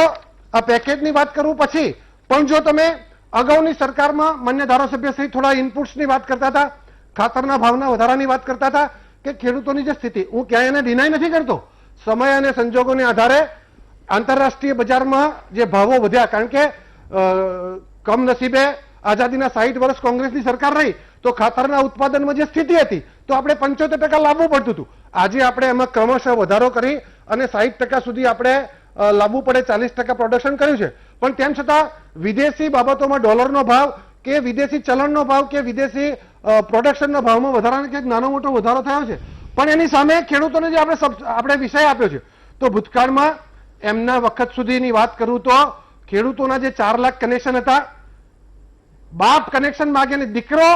આ પેકેજની વાત કરું પછી પણ જો તમે અગાઉની સરકારમાં માન્ય ધારાસભ્યશ્રી થોડા ઇનપુટ્સની વાત કરતા હતા, ખાતરના ભાવના વધારાની વાત કરતા હતા કે ખેડૂતોની જે સ્થિતિ, હું ક્યાંય એને ડિનાય નથી કરતો, સમય અને સંજોગોને આધારે આંતરરાષ્ટ્રીય બજારમાં જે ભાવો વધ્યા, કારણ કે કમનસીબે આઝાદીના 60 વર્ષ કોંગ્રેસની સરકાર રહી તો ખાતરના ઉત્પાદનમાં જે સ્થિતિ હતી તો આપણે 75% લાવવું પડતું હતું. આજે આપણે એમાં ક્રમશઃ વધારો કરી અને 60% સુધી આપણે લાવવું પડે, 40% પ્રોડક્શન કર્યું છે. પણ તેમ છતાં વિદેશી બાબતોમાં ડોલરનો ભાવ કે વિદેશી ચલણનો ભાવ કે વિદેશી પ્રોડક્શનના ભાવમાં વધારાનો કે નાનો મોટો વધારો થયો છે. પણ એની સામે ખેડૂતોને જે આપણે વિષય આપ્યો છે તો ભૂતકાળમાં એમના વખત સુધીની વાત કરું તો ખેડૂતોના જે 4 લાખ કનેક્શન હતા, બાપ કનેક્શન માગે ને દીકરો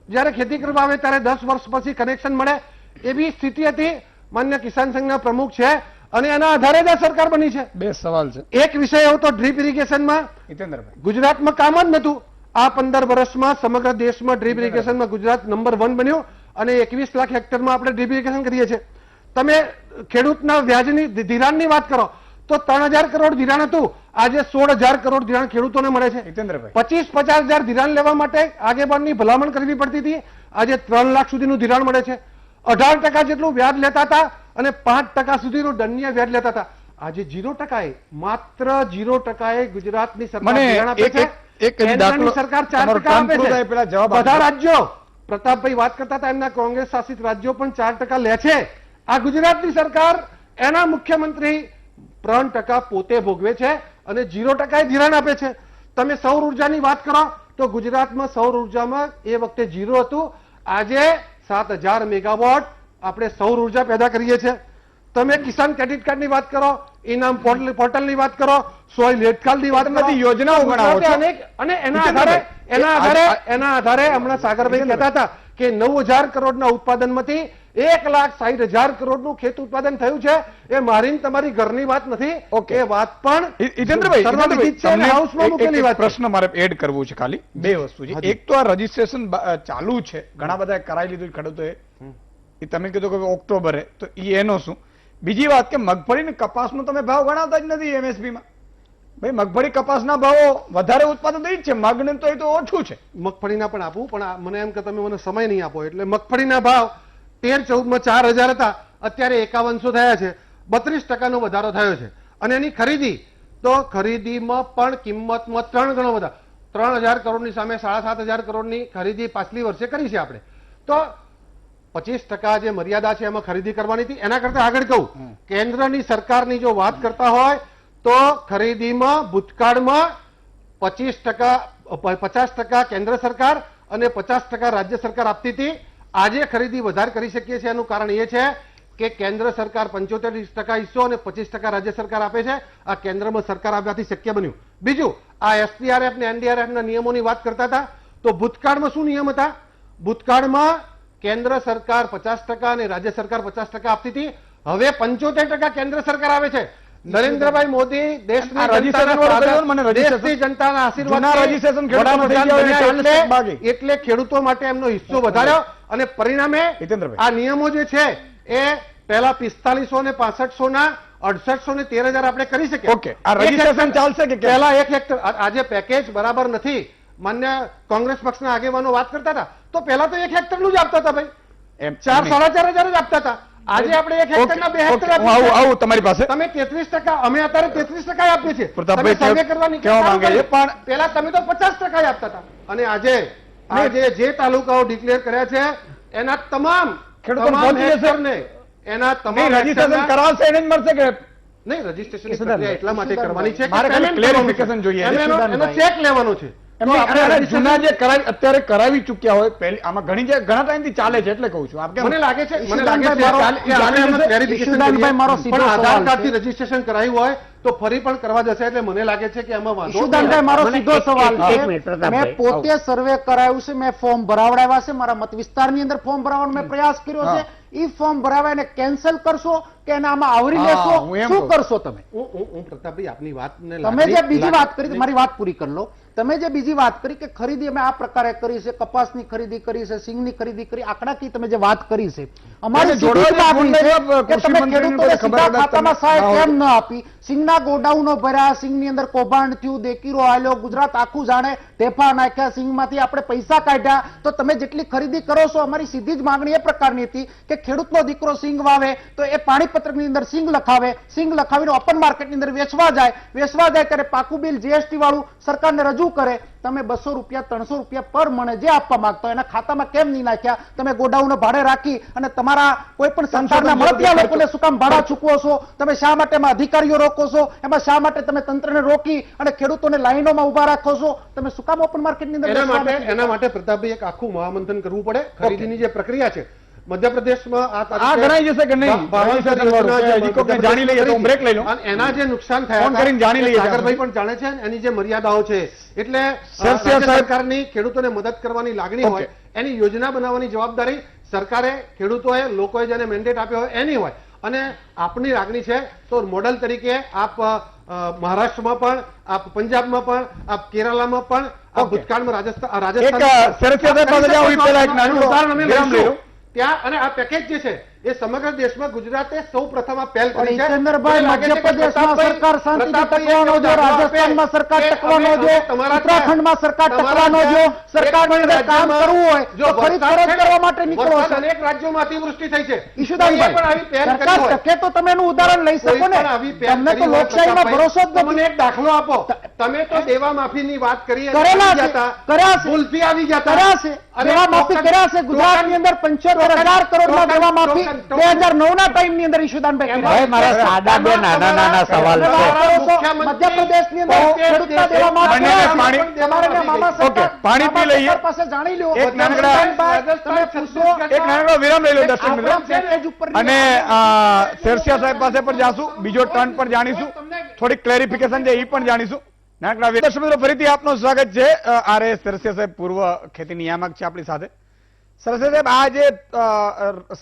જ્યારે ખેતી કરવા આવે ત્યારે 10 વર્ષ પછી કનેક્શન મળે એવી સ્થિતિ હતી. માન્ય કિસાન સંઘના પ્રમુખ છે અને એના આધારે જ આ સરકાર બની છે. બે સવાલ છે એક વિષય એવો તો ડ્રીપ ઇરિગેશનમાં હિતેન્દ્રભાઈ. ગુજરાતમાં કામ જ નતું. આ 15 વર્ષમાં સમગ્ર દેશમાં ડ્રીપ ઇરિગેશનમાં ગુજરાત નંબર 1 બન્યું અને 21 લાખ હેક્ટરમાં આપણે ડ્રીપ ઇરિગેશન કરીએ છીએ. તમે ખેડૂતના વ્યાજની ધિરાણની વાત કરો તો 3000 કરોડ ધિરાણ હતું, આજે 16000 કરોડ ધિરાણ ખેડૂતોને મળે છે. હિતેન્દ્રભાઈ. 25-50 હજાર ધિરાણ લેવા માટે આગેવાનની ભલામણ કરવી પડતી હતી, આજે 3 લાખ સુધીનું ધિરાણ મળે છે. 18% જેટલું વ્યાજ લેતા હતા અને 5% સુધીનું દંડનીય વ્યાજ લેતા હતા. આજે 0%, માત્ર 0% ગુજરાતની સરકાર મને ધિરાણ આપે છે. એક કેન્દ્રની દાખલો સરકાર 4% તમારો આપે કામ પૂરું થાય છે. પહેલા જવાબ આપજો. બધા રાજ્યો, પ્રતાપભાઈ વાત કરતા હતા, એમના કોંગ્રેસ શાસિત રાજ્યો પણ 4% લે છે. આ ગુજરાતની સરકાર, એના મુખ્યમંત્રી 3% પોતે ભોગવે છે અને 0% ધિરાણ આપે છે. તમે સૌર ઉર્જાની વાત કરો તો ગુજરાતમાં સૌર ઉર્જામાં એ વખતે 0 હતું, આજે 7000 મેગાવોટ આપણે સૌર ઉર્જા પેદા કરીએ છીએ. તમે કિસાન ક્રેડિટ કાર્ડની વાત કરો, ઇનામ પોર્ટલની વાત કરો, સોઇલ હેલ્થકાર્ડની વાત કરો, બધી યોજનાઓ ગણાવો છો. અને એના આધારે હમણાં સાગરભાઈ કહેતા હતા કે 9000 કરોડના ઉત્પાદનમાંથી 1,60,000 કરોડનું ખેત ઉત્પાદન થયું છે. એ મારી ને તમારી ઘરની વાત નથી, એ વાત પણ હિતેન્દ્રભાઈ, સર્વવિદિત છે અને તમને હાઉસમાં મૂકેલી એક વાત છે. પ્રશ્ન મારે એડ કરવું છે. ખાલી બે વસ્તુ છે. એક તો આ રજીસ્ટ્રેશન ચાલુ છે, ઘણા બધા કરાવી લીધું ખેડૂતોએ, એ તમે કીધું કે ઓક્ટોબરે, તો એનો શું? બીજી વાત કે મગફળી ને કપાસનો તમે ભાવ ગણાવતા જ નથી એમએસપી માં. ભાઈ મગફળી કપાસના ભાવો વધારે ઉત્પાદન તો એ જ છે, મગને તો એ તો ઓછું છે. મગફળીના પણ આપું, પણ મને એમ કે તમે મને સમય નહીં આપો એટલે મગફળીના ભાવ 13-14માં 4000 હતા, અત્યારે 5100 થયા છે. 32% નો વધારો થયો છે. અને એની ખરીદી તો ખરીદીમાં પણ કિંમતમાં 3 ગણો વધારો. 3000 કરોડની સામે 7500 કરોડની ખરીદી પાછલી વર્ષે કરી છે આપણે. તો 25% જે મર્યાદા છે એમાં ખરીદી કરવાની હતી. એના કરતા આગળ કહું, કેન્દ્રની સરકારની જો વાત કરતા હોય તો ખરીદીમાં ભૂતકાળમાં 50% કેન્દ્ર સરકાર અને 50% રાજ્ય સરકાર આપતી હતી. આજે ખરીદી વધારે કરી શકીએ છીએ. એનું કારણ એ છે કે કેન્દ્ર સરકાર 75% હિસ્સો અને 25% રાજ્ય સરકાર આપે છે. આ કેન્દ્રમાં સરકાર આપવાથી શક્ય બન્યું. બીજું, આ એસડીઆરએફ ને એનડીઆરએફ ના નિયમોની વાત કરતા હતા તો ભૂતકાળમાં શું નિયમ હતા? ભૂતકાળમાં કેન્દ્ર સરકાર 50% અને રાજ્ય સરકાર 50% આપતી હતી. હવે 75% કેન્દ્ર સરકાર આવે છે. નરેન્દ્રભાઈ મોદી દેશની જનતાના આશીર્વાદ એટલે ખેડૂતો માટે એમનો હિસ્સો વધાર્યો અને પરિણામે આ નિયમો જે છે એ પહેલા 4500 ને 6500 ના 6800 ને 13000 આપણે કરી શકીએ. ઓકે, આ રજીસ્ટ્રેશન ચાલશે કે પહેલા 1 હેક્ટર, આજે પેકેજ બરાબર નથી. માન્ય કોંગ્રેસ પક્ષના આગેવાનો વાત કરતા હતા તો પહેલા તો 1 હેક્ટર નું જ આપતા હતા ભાઈ, 4-4.5 જ આપતા હતા. આજે આપણે 1 હેક્ટરના 2 હેક્ટર આવું તમારી પાસે તમે 33%, અમે અત્યારે 33% આપીએ છીએ. પ્રતાપભાઈ તમે સર્વે કરવાની કેવા માંગે છે, પણ પહેલા તમે તો 50% આપતા હતા અને આજે જે તાલુકાઓ ડિક્લેર કર્યા છે એના તમામ હેક્ટરને એના તમામ રજીસ્ટ્રેશન કરાવશે એને જ મળશે કે નહીં? રજીસ્ટ્રેશન એટલા માટે કરવાની છે કે મારે ખાલી ક્લેરિફિકેશન જોઈએ છે. એનો ચેક લેવાનો છે. જૂના જે અત્યારે કરાવી ચૂક્યા હોય પહેલી, આમાં ઘણા ટાઈમથી ચાલે છે એટલે કહું છું. મને લાગે છે આધાર કાર્ડથી રજીસ્ટ્રેશન કરાયું હોય તો ફરી પણ કરવા જશે એટલે મને લાગે છે કે એમાં વાંધો. ઈશુદાનભાઈ, મારો સીધો સવાલ છે, મેં પોતે સર્વે કરાયું છે, મેં ફોર્મ ભરાવડાવ્યા છે, મારા મત વિસ્તારની અંદર ફોર્મ ભરાવવાનો મેં પ્રયાસ કર્યો છે. ઈ ફોર્મ ભરાવા એને કેન્સલ કરશો કે એને આમાં આવરી લેશો, શું કરશો તમે? હું પ્રતાપભાઈ આપની વાતને તમે જે બીજી વાત કરી, મારી વાત પૂરી કરી લો. તમે જે બીજી વાત કરી કે ખરીદી અમે આ પ્રકારે કરી છે, કપાસની ખરીદી કરી છે, સિંગની ખરીદી કરી, આંકડાકીય તમે જે વાત કરી છે, અમારી સીધી માંગણી છે કે તમે ખેડૂતોને સીધા ખાતામાં સહાય કેમ ન આપી? સિંગના ગોડાઉનો ભર્યા, સિંગની અંદર કૌભાંડ થયું, દેકીરો આલ્યો, ગુજરાત આખું જાણે ઢેફા નાખ્યા, સિંગમાંથી આપણે પૈસા કાઢ્યા. તો તમે જેટલી ખરીદી કરો છો, અમારી સીધી જ માંગણી એ પ્રકારની હતી કે ખેડૂતનો દીકરો સિંગ વાવે તો એ પાણીપત્રકની અંદર સિંગ લખાવે, સિંગ લખાવીને ઓપન માર્કેટની અંદર વેચવા જાય ત્યારે પાકું બિલ જીએસટી વાળું સરકારને રજૂ કરે. તમે 200 રૂપિયા 300 રૂપિયા પર મણે જે આપવા માંગતો એના ખાતામાં કેમ નહીં નાખ્યા? તમે ગોડાઉનો ભાડે રાખી અને તમારા કોઈ પણ સરકારના મળતિયા લોકોને શું કામ ભાડા ચૂકવો છો? તમે શા માટે એમાં અધિકારીઓ રોકો છો? એમાં શા માટે તમે તંત્રને રોકી અને ખેડૂતોને લાઈનોમાં ઉભા રાખો છો? તમે શું કામ ઓપન માર્કેટની અંદર? એના માટે પ્રતાપભાઈ એક આખું મહામંથન કરવું પડે. ખરીદીની જે પ્રક્રિયા છે, મધ્યપ્રદેશમાં આ ગણાઈ જશે કે નહીં? ભાવાંતર રવિ સર યોજના જે દીકોકને જાણી લઈએ તો હું બ્રેક લઈ લઉં. અને એના જે નુકસાન થયા ફોન કરીને જાણી લઈએ હતા, સાગરભાઈ પણ જાણે છે અને એની જે મર્યાદાઓ છે. એટલે સરસિયા રાજ્ય સાહેબ- સરકારની ખેડૂતોને મદદ કરવાની લાગણી હોય, એની યોજના બનાવવાની જવાબદારી સરકારે, ખેડૂતોએ, લોકોએ જેને મેન્ડેટ આપ્યો હોય એની હોય. અને આપની લાગણી છે તો મોડલ તરીકે આપ મહારાષ્ટ્રમાં પણ, આપ પંજાબમાં પણ, આપ કેરાલામાં પણ, આપ ભૂતકાળમાં રાજસ્થાન સરસિયા સાહેબ પાસે જાઓ, એ પહેલા એક નાનું ઉદાહરણ અમે વિરામ લઈ લઈશું. લઉં. ત્યાં અને આ પેકેજ જે છે એ સમગ્ર દેશમાં ગુજરાતે સૌ પ્રથમ આ પહેલ કરી છે. જીતેન્દ્રભાઈ, મને લાગે છે કે મધ્યપ્રદેશમાં પ્રતાપભાઈ- સરકાર શાંતિથી પ્રતાપભાઈએ ટકવાનો જો, દાખલો આપે રાજસ્થાનમાં સરકાર કે ટકવાનો અમે જો, તમારા ઉત્તરાખંડમાં સરકાર તમારા ટકવાનો જો, ત્યાં સરકારને એક અંદર કામ રાજ્યમાં કરવું હોય જો તો ફરી વરસાદ ફરજ છે ને, કરવા માટે નીકળો વરસાદ છો. અનેક રાજ્યોમાં અતિવૃષ્ટિ થઈ છે. ઈશુદાનભાઈ, કોઈએ પણ આવી પહેલ કરી સરકાર હોય, ટકે તો તમે એનું ઉદાહરણ લઈ કોઈ શકો ને. પણ આવી પહેલ તમને તો કરી હોય, લોકશાહીમાં પ્રતાપભાઈ, ભરોસો જ તો મને નથી. એક દાખલો આપો. તમે તો દેવા માફીની વાત કરી અને કરેલા આવી છે, ગયા હતા. કર્યા છે. કુલ્ફી આવી ગયા હતા. કર્યા છે, અને દેવા માફી ટોકન- કર્યા છે. ગુજરાતની અંદર 75,000 કરોડના ટોકન- દેવા માફી ટોકન- 2009 ના ટાઈમની અંદર ઈશુદાનભાઈ કર્યા. ભાઈ, મારા સાદા બે નાના નાના સવાલ તમે છે. વાત કરો છો, મધ્યપ્રદેશની અંદર ખેડૂતના દેવા માફી બંનેને કર્યા છે. પાણી- તમારે ને મામા ઓકે, સરકાર, પાણી પી મામા લઈએ. સરકાર પાસે જાણી લો. એક નાનકડા- ઈશુદાનભાઈ, તમે પૂછો. એક નાનકડો વિરામ લઈ લો, દર્શક આપણા મિત્રો. પેકેજ ઉપર અને શેરસિયા સાહેબ પાસે પણ જાશું, બીજો ટર્ન પણ જાણીશું, થોડીક ક્લેરિફિકેશન છે એ પણ જાણીશું. નાનકડા દર્શક મિત્રો, ફરીથી આપનું સ્વાગત છે. આર.એસ. શેરસિયા સાહેબ પૂર્વ ખેતી નિયામક છે આપણી સાથે. શેરસિયા સાહેબ, આ જે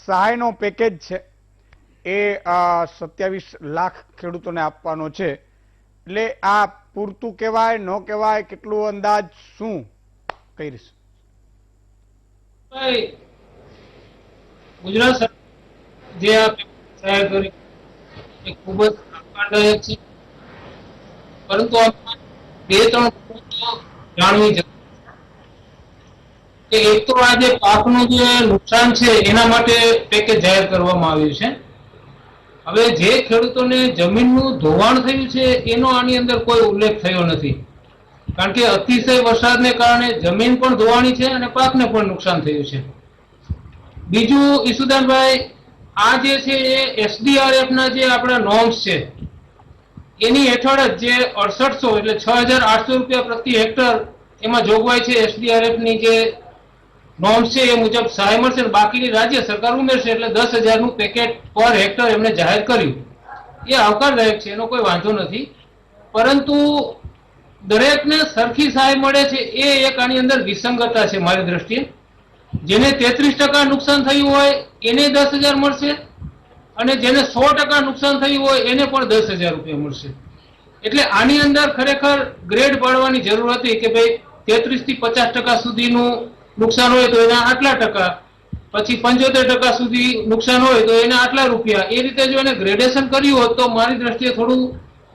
સહાયનો પેકેજ છે એ 27 લાખ ખેડૂતોને આપવાનો છે, એટલે આ પૂરતું કહેવાય, ન કહેવાય, કેટલું અંદાજ, શું કઈ રીતે? ભાઈ, ગુજરાત સરકાર જે આ જાહેર કરી એ ખૂબ જ આનંદદાયક છે, પરંતુ આમાં બે ત્રણ બાબતો જાણવી જરૂરી છે. એક તો આ જે પાકનું જે નુકસાન છે એના માટે પેકેજ જાહેર કરવામાં આવ્યું છે. હવે જે ખેડૂતોને જમીનનું ધોવાણ થયું છે એનો આની અંદર કોઈ ઉલ્લેખ થયો નથી, કારણ કે અતિશય વરસાદને કારણે જમીન પણ ધોવાણી છે અને પાકને પણ નુકસાન થયું છે. બીજું ઈશુદાનભાઈ, આ જે છે એ SDRF ના જે આપણા નોર્મ્સ છે એની હેઠળ જ જે 6800 એટલે 6,800 રૂપિયા પ્રતિ હેક્ટર એમાં જોગવાઈ છે. SDRF ની જે નોર્મ્સ છે એ મુજબ સહાય મળશે, બાકીની રાજ્ય સરકાર ઉમેરશે, એટલે 10,000 નું પેકેટ પર હેક્ટર એમણે જાહેર કર્યું. એ આવકારદાયક છે, એનો કોઈ વાંધો નથી, પરંતુ દરેકને સરખી સહાય મળે છે એ એક આની અંદર વિસંગતતા છે મારી દ્રષ્ટિએ. જેને 33% નુકસાન થયું હોય એને 10,000 મળશે અને જેને 100% નુકસાન થયું હોય એને પણ 10,000 રૂપિયા મળશે. એટલે આની અંદર ખરેખર ગ્રેડ પાડવાની જરૂર હતી કે ભાઈ 33 થી 50% સુધીનું નુકસાન હોય તો એના આટલા ટકા, પછી 75% સુધી નુકસાન હોય તો એના આટલા રૂપિયા, એ રીતે જો એને ગ્રેડેશન કર્યું હોત તો મારી દ્રષ્ટિએ થોડું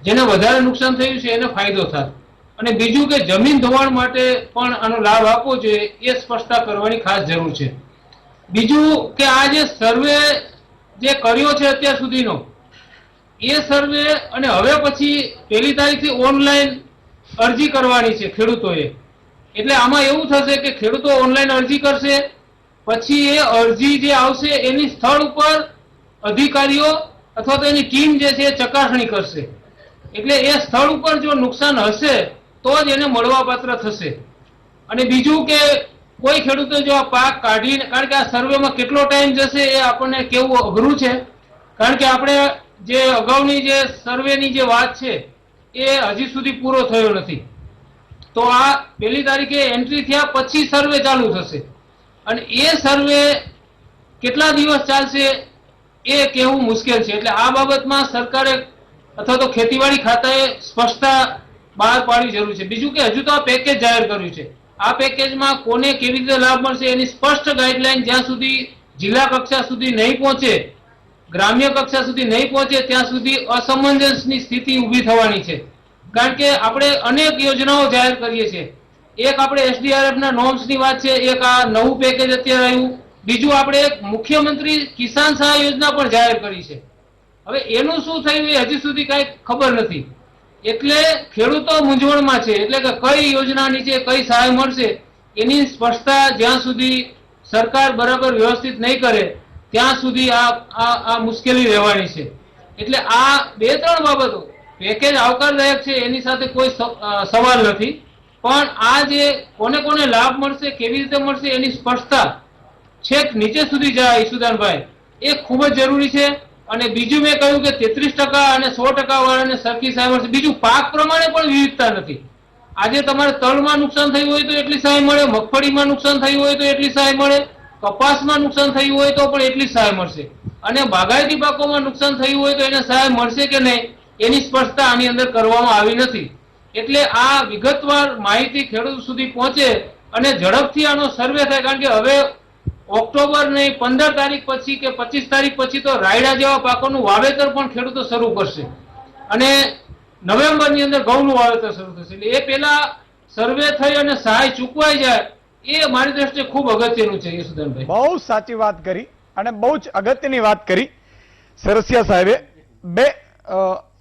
જેને વધારે નુકસાન થયું છે એને ફાયદો થાય. અને બીજું કે જમીન ધોવાણ માટે પણ આનો લાભ આપવો જોઈએ એ સ્પષ્ટતા કરવાની ખાસ જરૂર છે. બીજું કે આ જે સર્વે જે કર્યો છે અત્યાર સુધીનો એ સર્વે, અને હવે પછી 1લી તારીખથી ઓનલાઈન અરજી કરવાની છે ખેડૂતોએ, એટલે આમાં એવું થશે કે ખેડૂતો ઓનલાઈન અરજી કરશે, પછી એ અરજી જે આવશે એની સ્થળ ઉપર અધિકારીઓ અથવા તો એની ટીમ જે છે એ ચકાસણી કરશે. એટલે એ સ્થળ ઉપર જો નુકસાન હશે તો જ એને મળવાપાત્ર થશે. અને બીજું કે કોઈ ખેડૂતો જો આ પાક કાઢીને, કારણ કે આ સર્વેમાં કેટલો ટાઈમ જશે એ આપણને કેવું અઘરું છે, કારણ કે આપણે જે અગાઉની જે સર્વેની જે વાત છે એ હજી સુધી પૂરો થયો નથી. તો આ 1લી તારીખે એન્ટ્રી થયા પછી સર્વે ચાલુ થશે, અને એ સર્વે કેટલા દિવસ ચાલશે એ કહેવું મુશ્કેલ છે. એટલે આ બાબતમાં સરકારે અથવા તો ખેતીવાડી ખાતાએ સ્પષ્ટતા બહાર પાડવી જરૂર છે. બીજું કે હજુ તો આ પેકેજ જાહેર કર્યું છે, આ પેકેજમાં કોને કેવી રીતે લાભ મળશે એની સ્પષ્ટ ગાઈડલાઈન જ્યાં સુધી જિલ્લા કક્ષા સુધી નહીં પહોંચે, ગ્રામ્ય કક્ષા સુધી નહીં પહોંચે ત્યાં સુધી અસમંજસની સ્થિતિ ઊભી થવાની છે. કારણ કે આપણે અનેક યોજનાઓ જાહેર કરીએ છીએ, એક આપણે SDRF ના નોર્મ્સની વાત છે, એક આ નવું પેકેજ અત્યારે આવ્યું, બીજું આપણે એક મુખ્યમંત્રી કિસાન સહાય યોજના પણ જાહેર કરી છે. હવે એનું શું થયું એ હજી સુધી કઈ ખબર નથી, એટલે ખેડૂતો મૂંઝવણમાં છે. એટલે કે કઈ યોજના નીચે કઈ સહાય મળશે એની સ્પષ્ટતા જ્યાં સુધી સરકાર બરાબર વ્યવસ્થિત નહીં કરે ત્યાં સુધી આ મુશ્કેલી રહેવાની છે. એટલે આ 2-3 બાબતો, પેકેજ આવકારદાયક છે એની સાથે કોઈ સવાલ નથી, પણ આ જે કોને કોને લાભ મળશે, કેવી રીતે મળશે એની સ્પષ્ટતા છેક નીચે સુધી જાય ઈશુદાનભાઈ, એ ખૂબ જ જરૂરી છે. અને બીજું મેં કહ્યું કે 33% અને 100% વાળાને સરખી સહાય મળશે. બીજું પાક પ્રમાણે પણ વિવિધતા નથી. આજે તમારે તલમાં નુકસાન થયું હોય તો એટલી સહાય મળે, મગફળીમાં નુકસાન થયું હોય તો એટલી સહાય મળે, કપાસમાં નુકસાન થયું હોય તો પણ એટલી સહાય મળશે. અને બાગાયતી પાકોમાં નુકસાન થયું હોય તો એને સહાય મળશે કે નહીં એની સ્પષ્ટતા આની અંદર કરવામાં આવી નથી. એટલે આ વિગતવાર માહિતી ખેડૂત સુધી પહોંચે અને ઝડપથી આનો સર્વે થાય. કારણ કે હવે ઓક્ટોબર નહીં 15 તારીખ પછી કે 25 તારીખ પછી તો રાયડા જેવા પાકોનું વાવેતર પણ ખેડૂતો શરૂ કરશે અને નવેમ્બરની અંદર ઘઉંનું વાવેતર શરૂ થશે. એટલે એ પહેલા સર્વે થઈ અને સહાય ચૂકવાઈ જાય એ મારી દ્રષ્ટિએ ખૂબ અગત્યનું છે. યશુદાનભાઈ, બહુ સાચી વાત કરી અને બહુ જ અગત્યની વાત કરી સરસિયા સાહેબે.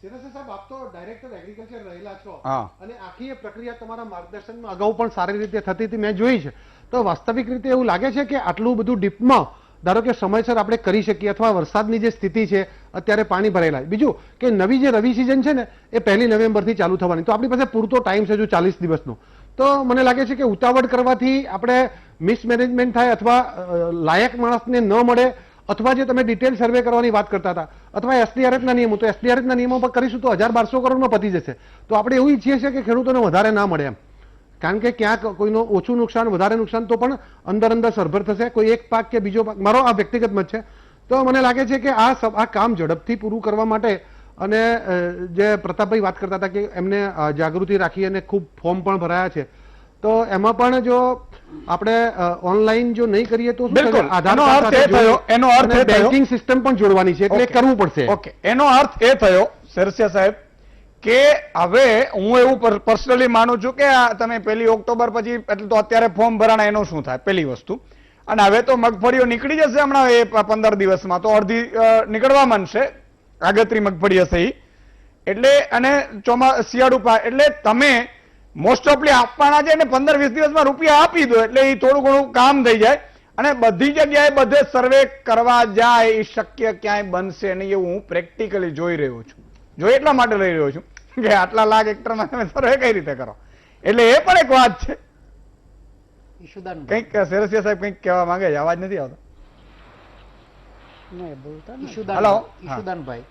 સિરાસા સાહેબ, આપ તો ડાયરેક્ટર એગ્રીકલ્ચર રહેલા છો હા. અને આખી એ પ્રક્રિયા તમારા માર્ગદર્શનમાં અગાઉ પણ સારી રીતે થતી હતી, મેં જોઈ છે. તો વાસ્તવિક રીતે એવું લાગે છે કે આટલું બધું ડીપમાં ધારો કે સમયસર આપણે કરી શકીએ, અથવા વરસાદની જે સ્થિતિ છે અત્યારે પાણી ભરેલા. બીજું કે નવી જે રવિ સિઝન છે ને એ 1 નવેમ્બરથી ચાલુ થવાની, તો આપણી પાસે પૂરતો ટાઈમ છે જો 40 દિવસનો. તો મને લાગે છે કે ઉતાવળ કરવાથી આપણે મિસમેનેજમેન્ટ થાય, અથવા લાયક માણસને ન મળે, અથવા જે તમે ડિટેલ સર્વે કરવાની વાત કરતા હતા, અથવા એસડીઆરએફના નિયમો, તો એસડીઆરએફના નિયમો પર કરીશું તો 1000-1200 કરોડમાં પતી જશે. તો આપણે એવું ઈચ્છીએ છીએ કે ખેડૂતોને વધારે ના મળે એમ, કારણ કે ક્યાંક કોઈનું ઓછું નુકસાન, વધારે નુકસાન તો પણ અંદર સરભર થશે, કોઈ એક પાક કે બીજો પાક. મારો આ વ્યક્તિગત મત છે. તો મને લાગે છે કે આ કામ ઝડપથી પૂરું કરવા માટે, અને જે પ્રતાપભાઈ વાત કરતા હતા કે એમને જાગૃતિ રાખી અને ખૂબ ફોર્મ પણ ભરાયા છે, તો એમાં પણ જો આપણે ઓનલાઈન જો નહીં કરીએ તો બિલકુલ, એનો અર્થ એ થયો બેન્કિંગ સિસ્ટમ પણ જોડવાની છે, એટલે કરવું પડશે. ઓકે, એનો અર્થ એ થયો સરસિયા સાહેબ કે હવે હું એવું પર્સનલી માનું છું કે તમે 1 ઓક્ટોબર પછી, એટલે તો અત્યારે ફોર્મ ભરાણા એનો શું થાય પહેલી વસ્તુ, અને હવે તો મગફળીઓ નીકળી જશે હમણાં એ 15 દિવસમાં, તો અડધી નીકળવા માંડશે, આગતરી મગફળી હશે ઈ. એટલે અને શિયાળુ પાક, એટલે તમે મોસ્ટ ઓફલી આપવાના છે ને 15-20 દિવસમાં રૂપિયા આપી દો એટલે એ થોડું ઘણું કામ થઈ જાય. અને બધી જગ્યાએ બધે સર્વે કરવા જાય એ શક્ય ક્યાંય બનશે નહીં એવું હું પ્રેક્ટિકલી જોઈ રહ્યો છું. જો એટલા માટે લઈ રહ્યો છું કે આટલા લાખ હેક્ટરમાં તમે સર્વે કઈ રીતે કરો. એટલે એ પણ એક વાત છે. કંઈક સરસિયા સાહેબ કંઈક કહેવા માંગે છે, અવાજ નથી આવતો. ઈશુદાનભાઈ,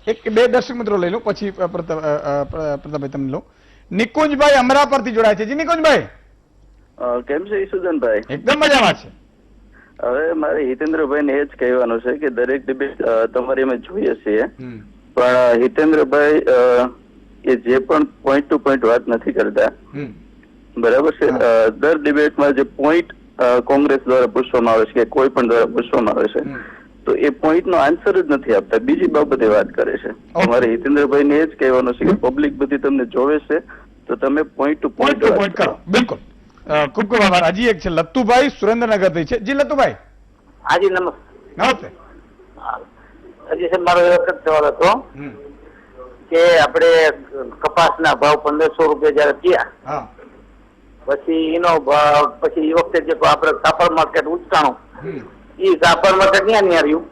એક બે દર્શક મિત્રો લઈ લો, પછી પ્રતાપભાઈ તમને લો. નિકુંજભાઈ અમરાપરથી જોડાય છે. જી નિકુંજભાઈ, કેમ છે ઈશુદાનભાઈ? એકદમ મજામાં છે. હવે મારે હિતેન્દ્રભાઈ ને એ જ કહેવાનું છે કે દરેક ડિબેટ તમારી અમે જોઈએ છીએ, પણ હિતેન્દ્રભાઈ એ જે પણ પોઈન્ટ ટુ પોઈન્ટ વાત નથી કરતા, બરાબર છે. દર ડિબેટમાં જે પોઈન્ટ કોંગ્રેસ દ્વારા પૂછવામાં આવે છે કે કોઈ પણ દ્વારા પૂછવામાં આવે છે, તો એ પોઈન્ટ નો આન્સર જ નથી આપતા, બીજી બાબતે વાત કરે છે. અમારે હિતેન્દ્રભાઈ ને એ જ કહેવાનું છે કે પબ્લિક બધી તમને જોવે છે તો તમે પોઈન્ટ ટુ પોઈન્ટ કરો. બિલકુલ, ખૂબ ખૂબ આભાર. હજી એક છે લત્તુભાઈ સુરેન્દ્રનગર થી છે. જી લત્તુભાઈ. હાજી નમસ્તે. હજી સર મારો એક જ સવાલ હતો કે આપણે કપાસના ભાવ 1500 રૂપિયા જયારે થયા, પછી એનો ભાવ, પછી એ વખતે જે આપણે કાપડ માર્કેટ ઉચકાણું, એ કાપડ માર્કેટ ક્યાં રહ્યું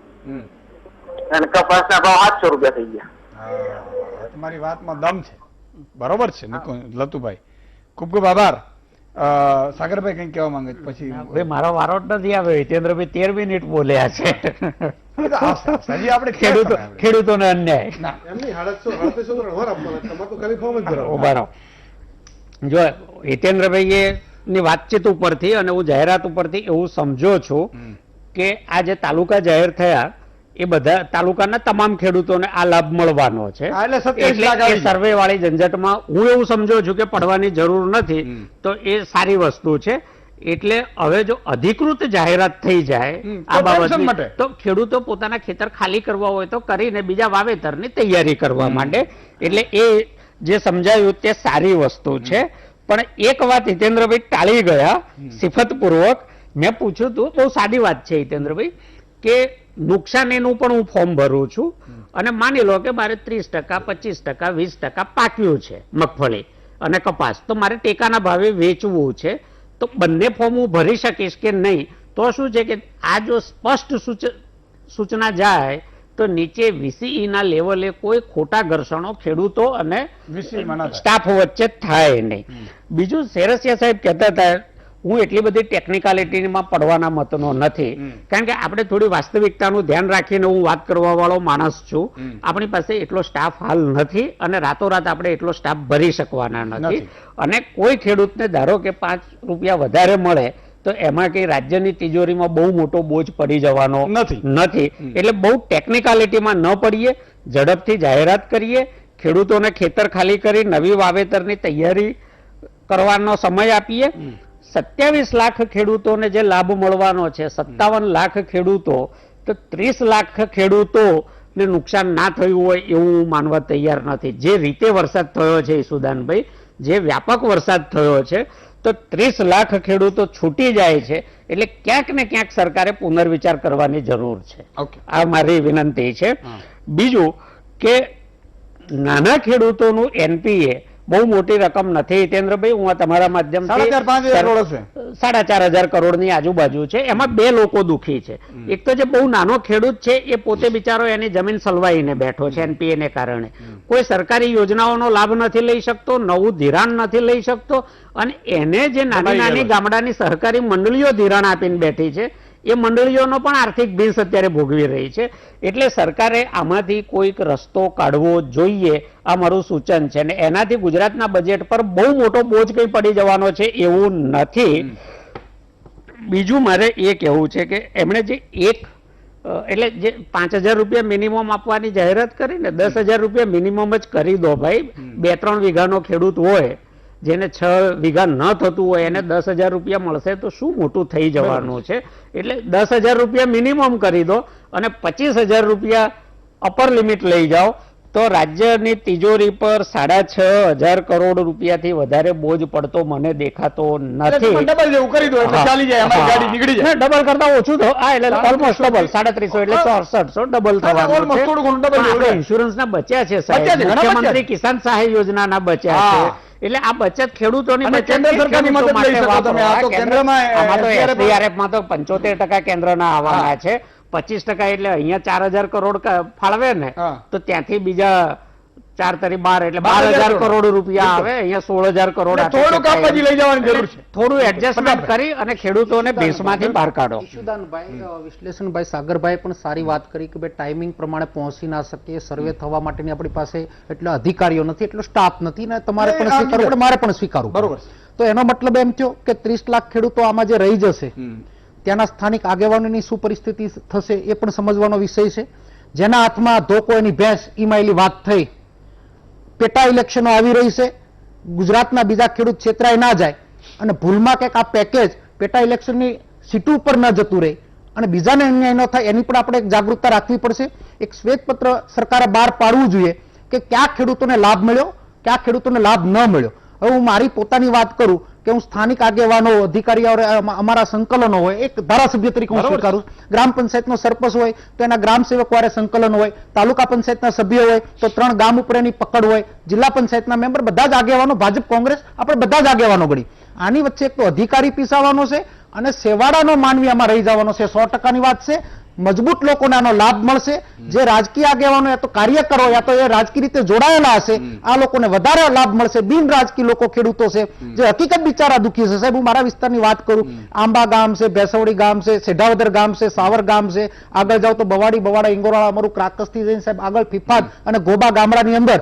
અને કપાસના ભાવ 800 રૂપિયા થઈ ગયા. તમારી વાતમાં દમ છે, બરોબર છે લતુભાઈ, ખૂબ ખૂબ આભાર. સાગરભાઈ કંઈક કહેવા માંગે પછી? હવે મારો વારો જ નથી આવ્યો. હિતેન્દ્રભાઈ 13 મિનિટ બોલ્યા છે. હજી આપણે ખેડૂતોને અન્યાય. એમની 37 રણવાર આપવાના, તમારે તો ખાલી ફોર્મ જ ભરાવો. બરાબર. જો હિતેન્દ્રભાઈ ની વાતચીત ઉપરથી અને હું જાહેરાત ઉપરથી એવું સમજો છું કે આ જે તાલુકા જાહેર થયા એ બધા તાલુકાના તમામ ખેડૂતોને આ લાભ મળવાનો છે. એટલે સર્વે વાળી ઝંઝટમાં હું એવું સમજો છું કે પડવાની જરૂર નથી, તો એ સારી વસ્તુ છે. એટલે હવે જો અધિકૃત જાહેરાત થઈ જાય આ બાબતની, તો ખેડૂતો પોતાના ખેતર ખાલી કરવા હોય તો કરીને બીજા વાવેતરની તૈયારી કરવા માટે, એટલે એ જે સમજાયું તે સારી વસ્તુ છે. પણ એક વાત હિતેન્દ્રભાઈ ટાળી ગયા સિફતપૂર્વક. મેં પૂછ્યું હતું, બહુ સાદી વાત છે હિતેન્દ્રભાઈ, કે નુકસાનીનું પણ હું ફોર્મ ભરું છું અને માની લો કે મારે 30%, 25%, 20% પાક્યું છે મગફળી અને કપાસ, તો મારે ટેકાના ભાવે વેચવું છે, તો બંને ફોર્મ હું ભરી શકીશ કે નહીં? તો શું છે કે આ જો સ્પષ્ટ સૂચના જાય તો નીચે VCE ના લેવલે કોઈ ખોટા ઘર્ષણો ખેડૂતો અને સ્ટાફ વચ્ચે થાય નહીં. બીજું સરસિયા સાહેબ કહેતા હતા હું એટલી બધી ટેકનિકાલિટીમાં પડવાના મતનો નથી, કારણ કે આપણે થોડી વાસ્તવિકતાનું ધ્યાન રાખીને હું વાત કરવા વાળો માણસ છું. આપણી પાસે એટલો સ્ટાફ હાલ નથી અને રાતોરાત આપણે એટલો સ્ટાફ ભરી શકવાના નથી. અને કોઈ ખેડૂતને ધારો કે 5 રૂપિયા વધારે મળે તો એમાં કઈ રાજ્યની તિજોરીમાં બહુ મોટો બોજ પડી જવાનો નથી. એટલે બહુ ટેકનિકાલિટીમાં ન પડીએ, ઝડપથી જાહેરાત કરીએ, ખેડૂતોને ખેતર ખાલી કરી નવી વાવેતરની તૈયારી કરવાનો સમય આપીએ. 27 લાખ ખેડૂતોને જે લાભ મળવાનો છે, 57 લાખ ખેડૂતો, તો 30 લાખ ખેડૂતોને નુકસાન ના થયું હોય એવું હું માનવા તૈયાર નથી. જે રીતે વરસાદ થયો છે ઈસુદાનભાઈ, જે વ્યાપક વરસાદ થયો છે, તો 30 લાખ ખેડૂતો છૂટી જાય છે. એટલે ક્યાંક ને ક્યાંક સરકારે પુનર્વિચાર કરવાની જરૂર છે. આ મારી વિનંતી છે. બીજું કે નાના ખેડૂતોનું NPA બહુ મોટી રકમ નથી હિતેન્દ્રભાઈ, હું તમારા માધ્યમથી 4,500 કરોડની આજુબાજુ છે. એમાં 2 લોકો દુખી છે. એક તો જે બહુ નાનો ખેડૂત છે એ પોતે બિચારો એની જમીન સલવાઈને બેઠો છે NPA ને કારણે, કોઈ સરકારી યોજનાઓનો લાભ નથી લઈ શકતો, નવું ધિરાણ નથી લઈ શકતો, અને એને જે નાની નાની ગામડાની સહકારી મંડળીઓ ધિરાણ આપીને બેઠી છે એ મંડળીઓનો પણ આર્થિક ભીંસ અત્યારે ભોગવી રહી છે. એટલે સરકારે આમાંથી કોઈક રસ્તો કાઢવો જોઈએ, આ મારું સૂચન છે. અને એનાથી ગુજરાતના બજેટ પર બહુ મોટો બોજ કંઈ પડી જવાનો છે એવું નથી. બીજું મારે એ કહેવું છે કે એમણે જે એટલે જે 5,000 રૂપિયા મિનિમમ આપવાની જાહેરાત કરી ને, 10,000 રૂપિયા મિનિમમ જ કરી દો ભાઈ. 2-3 વીઘાનો ખેડૂત હોય જેને 6 વીઘા ન થતું હોય એને 10,000 રૂપિયા મળશે તો શું મોટું થઈ જવાનું છે. એટલે 10,000 રૂપિયા મિનિમમ કરી દો અને 25,000 રૂપિયા અપર લિમિટ લઈ જાઓ તો રાજ્યની તિજોરી પર 6,500 કરોડ રૂપિયાથી વધારે બોજ પડતો મને દેખાતો નથી. ડબલ કરતા ઓછું તો ઓલમોસ્ટ ડબલ, 350 એટલે 6400 ડબલ થવાનું. ઇન્સ્યોરન્સના બચ્યા છે સાહેબ, મુખ્યમંત્રી કિસાન સહાય યોજનાના બચ્યા છે. એટલે આ બચત ખેડૂતોની SDRF-માં તો 75% કેન્દ્રના આવવાના છે, 25% એટલે અહીંયા 4,000 કરોડ ફાળવે ને તો ત્યાંથી બીજા 4 તરી 12 એટલે 12,000 કરોડ રૂપિયા આવે, અહીંયા 16,000 કરોડ. થોડું એડજસ્ટમેન્ટ કરી અને ખેડૂતોને ભેંસમાંથી બહાર કાઢો. ઈશુદાનભાઈ, વિશ્લેષણભાઈ, સાગરભાઈ પણ સારી વાત કરી કે ભાઈ ટાઈમિંગ પ્રમાણે પહોંચી ના શકીએ, સર્વે થવા માટેની આપણી પાસે એટલા અધિકારીઓ નથી, એટલો સ્ટાફ નથી, ને તમારે પણ સ્વીકારવું પડે, મારે પણ સ્વીકારવું બરોબર. તો એનો મતલબ એમ થયો કે 30 લાખ ખેડૂતો આમાં જે રહી જશે ત્યાંના સ્થાનિક આગેવાનોની શું પરિસ્થિતિ થશે એ પણ સમજવાનો વિષય છે. જેના હાથમાં ધોકો એની ભેંસ ઈમાયેલી વાત થઈ. પેટા ઇલેક્શનો આવી રહી છે, ગુજરાતના બીજા ખેડૂત છેતરાય ના જાય અને ભૂલમાં કંઈક આ પેકેજ પેટા ઇલેક્શનની સીટો ઉપર ન જતું રહે અને બીજાને અન્યાય ન થાય એની પણ આપણે એક જાગૃતતા રાખવી પડશે. એક શ્વેતપત્ર સરકારે બહાર પાડવું જોઈએ કે કયા ખેડૂતોને લાભ મળ્યો, કયા ખેડૂતોને લાભ ન મળ્યો. હવે હું મારી પોતાની વાત કરું કે હું સ્થાનિક આગેવાનો, અધિકારીઓ, અમારા સંકલનો હોય, એક ધારાસભ્ય તરીકે હું સ્વીકારું. ગ્રામ પંચાયતનો સરપંચ હોય તો એના ગ્રામ સેવક વાળે સંકલન હોય, તાલુકા પંચાયતના સભ્ય હોય તો 3 ગામ ઉપર એની પકડ હોય, જિલ્લા પંચાયતના મેમ્બર, બધા જ આગેવાનો, ભાજપ કોંગ્રેસ આપણે બધા જ આગેવાનો ગણી. આની વચ્ચે એક તો અધિકારી પીસાવાનો છે અને સેવાડાનો માનવી આમાં રહી જવાનો છે. 100%ની વાત છે. મજબૂત લોકોને આનો લાભ મળશે. જે રાજકીય આગેવાનો યા તો કાર્યકરો યા તો એ રાજકીય રીતે જોડાયેલા હશે આ લોકોને વધારે લાભ મળશે. બિન રાજકીય લોકો ખેડૂતો છે જે હકીકત બિચારા દુખી છે. સાહેબ હું મારા વિસ્તારની વાત કરું, આંબા ગામ છે, ભેસવડી ગામ છે, સેઢાવદર ગામ છે, સાવર ગામ છે, આગળ જાવ તો બવાડા, ઇંગોરાળા, અમારું ક્રાકસથી જઈને સાહેબ આગળ ફિફાદ અને ગોબા ગામડાની અંદર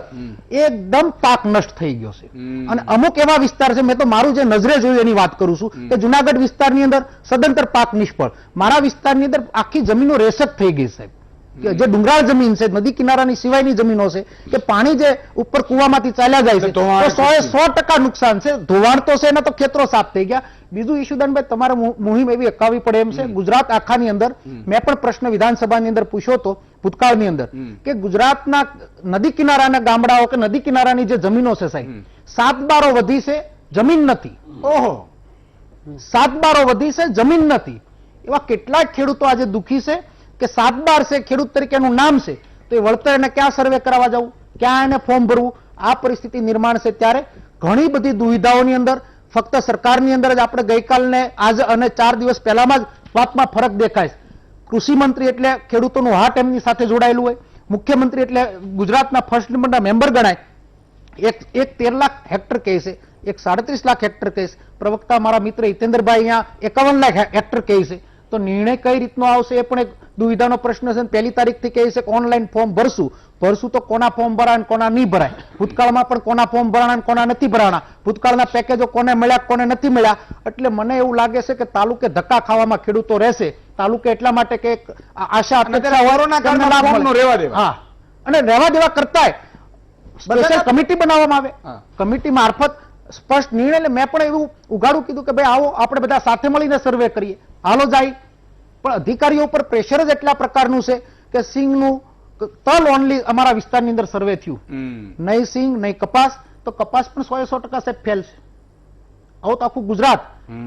એકદમ પાક નષ્ટ થઈ ગયો છે. અને અમુક એવા વિસ્તાર છે, મેં તો મારું જે નજરે જોયું એની વાત કરું છું કે જુનાગઢ વિસ્તારની અંદર સદંતર પાક નિષ્ફળ, મારા વિસ્તારની અંદર આખી જમીનો રેસક થઈ ગઈ સાહેબ. કે જે ડુંગરાળ જમીન છે, નદી કિનારાની સિવાયની જમીનો છે કે પાણી જે ઉપર કુવામાંથી ચાલ્યા જાય છે તો 100% નુકસાન છે. ધોવાણ તો છે, એના તો ખેતરો સાફ થઈ ગયા. બીજું ઈશુદાનભાઈ તમારે મુહિમ એવી અકાવવી પડે એમ છે. ગુજરાત આખાની અંદર મેં પણ પ્રશ્ન વિધાનસભાની અંદર પૂછ્યો હતો ભૂતકાળની અંદર કે ગુજરાતના નદી કિનારાના ગામડાઓ કે નદી કિનારાની જે જમીનો છે સાહેબ, 7 બારો વધી છે, જમીન નથી. ઓહો, 7 બારો વધી છે, જમીન નથી. એવા કેટલાક ખેડૂતો આજે દુખી છે કે 7 બાર છે, ખેડૂત તરીકેનું નામ છે, તો એ વળતર એને ક્યાં સર્વે કરાવવા જવું, ક્યાં એને ફોર્મ ભરવું, આ પરિસ્થિતિ નિર્માણ છે. ત્યારે ઘણી બધી દુવિધાઓની અંદર ફક્ત સરકારની અંદર જ આપણે ગઈકાલને આજ અને 4 દિવસ પહેલામાં જ વાતમાં ફરક દેખાય છે. કૃષિ મંત્રી એટલે ખેડૂતોનું હાર્ટ એમની સાથે જોડાયેલું હોય, મુખ્યમંત્રી એટલે ગુજરાતના ફર્સ્ટ નંબરના મેમ્બર ગણાય એક 13 લાખ હેક્ટર કહે છે, એક 37 લાખ હેક્ટર કહે છે, પ્રવક્તા મારા મિત્ર હિતેન્દ્રભાઈ અહીંયા 51 લાખ હેક્ટર કહે છે. તો નિર્ણય કઈ રીતનો આવશે એ પણ એક દુવિધાનો પ્રશ્ન છે. 1 તારીખથી કહે છે કે ઓનલાઈન ફોર્મ ભરશું તો કોના ફોર્મ ભરાય અને કોના નહીં ભરાય. ભૂતકાળમાં પણ કોના ફોર્મ ભરાણા અને કોના નથી ભરાણા, ભૂતકાળના પેકેજો કોને મળ્યા કોને નથી મળ્યા. એટલે મને એવું લાગે છે કે તાલુકે ધક્કા ખાવામાં ખેડૂતો રહેશે. તાલુકે એટલા માટે કે આશા હા, અને રહેવા દેવા કરતાંય સ્પેશિયલ કમિટી બનાવવામાં આવે, કમિટી મારફત સ્પષ્ટ નિર્ણય લે. મેં પણ એવું ઉઘાડું કીધું કે ભાઈ આવો આપણે બધા સાથે મળીને સર્વે કરીએ, હાલો જાય. પણ અધિકારીઓ ઉપર પ્રેશર જ એટલા પ્રકારનું છે કે સિંગનું તલ ઓનલી અમારા વિસ્તારની અંદર સર્વે થયું, નહીં સિંગ નહીં કપાસ. તો કપાસ પણ 100% સાહેબ ફેલ છે. આવું તો આખું ગુજરાત.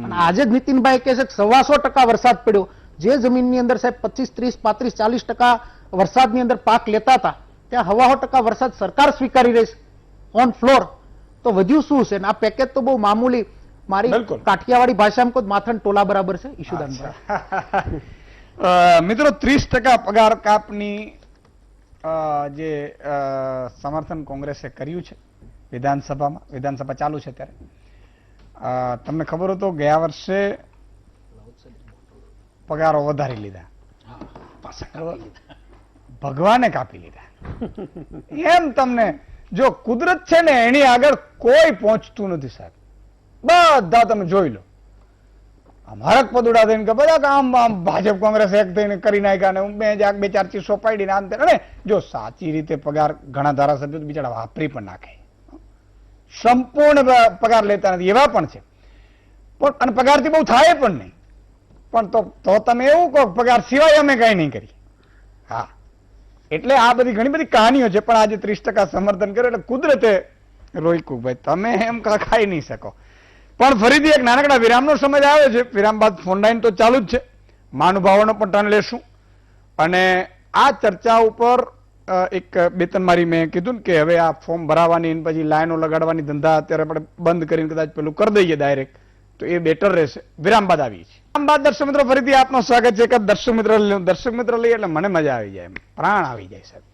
અને આજે જ નીતિનભાઈ કહે છે કે 125% વરસાદ પડ્યો. જે જમીનની અંદર સાહેબ 25, 30, 35, 40% વરસાદની અંદર પાક લેતા હતા ત્યાં 1.5% વરસાદ સરકાર સ્વીકારી રહી છે ઓન ફ્લોર. તો વધ્યું શું છે? આ પેકેજ તો બહુ મામૂલી, મારી કાઠિયાવાડી ભાષામાં કોઈ માથાના ટોલા બરાબર છે. ઈશુદાનભાઈ મિત્રો 30% પગાર કાપની જે સમર્થન કોંગ્રેસે કર્યું છે વિધાનસભામાં, વિધાનસભા ચાલુ છે ત્યારે તમને ખબર હતો ગયા વર્ષે પગારો વધારી લીધા, ભગવાને કાપી લીધા. એમ તમને જો કુદરત છે ને એની આગળ કોઈ પહોંચતું નથી સાહેબ. બધા તમે જોઈ લો, હરક પદુડા થઈને કે બધા કામ ભાજપ કોંગ્રેસ એક થઈને કરી નાખ્યા ને 2-4 ચીસો પાડીને આમ તેમ. અને જો સાચી રીતે પગાર ઘણા ધારાસભ્યો તો બિચારા વાપરી પણ નાખે, સંપૂર્ણ પગાર લેતા નથી એવા પણ છે. પણ અને પગારથી બહુ થાય પણ નહીં. પણ તો તમે એવું કહો પગાર સિવાય અમે કઈ નહીં કરી. હા, એટલે આ બધી ઘણી બધી કહાનીઓ છે. પણ આજે 30% સમર્થન કરે એટલે કુદરતે રોક્યું. ભાઈ તમે એમ ખાઈ નહીં શકો. પણ ફરીથી એક નાનકડા વિરામનો સમય આવ્યો છે. વિરામ બાદ ફોન લાઈન તો ચાલુ જ છે, મહાનુભાવોનો પણ ટર્ન લેશું. અને આ ચર્ચા ઉપર એક 2-3 મારી મેં કીધું કે હવે આ ફોર્મ ભરાવાની પછી લાઈનો લગાડવાની ધંધા અત્યારે આપણે બંધ કરીને કદાચ પેલું કરી દઈએ ડાયરેક્ટ, તો એ બેટર રહેશે. વિરામ બાદ આવીએ છીએ. વિરામ બાદ દર્શક મિત્રો ફરીથી આપનું સ્વાગત છે. કે દર્શક મિત્ર લઈએ એટલે મને મજા આવી જાય, પ્રાણ આવી જાય સાહેબ.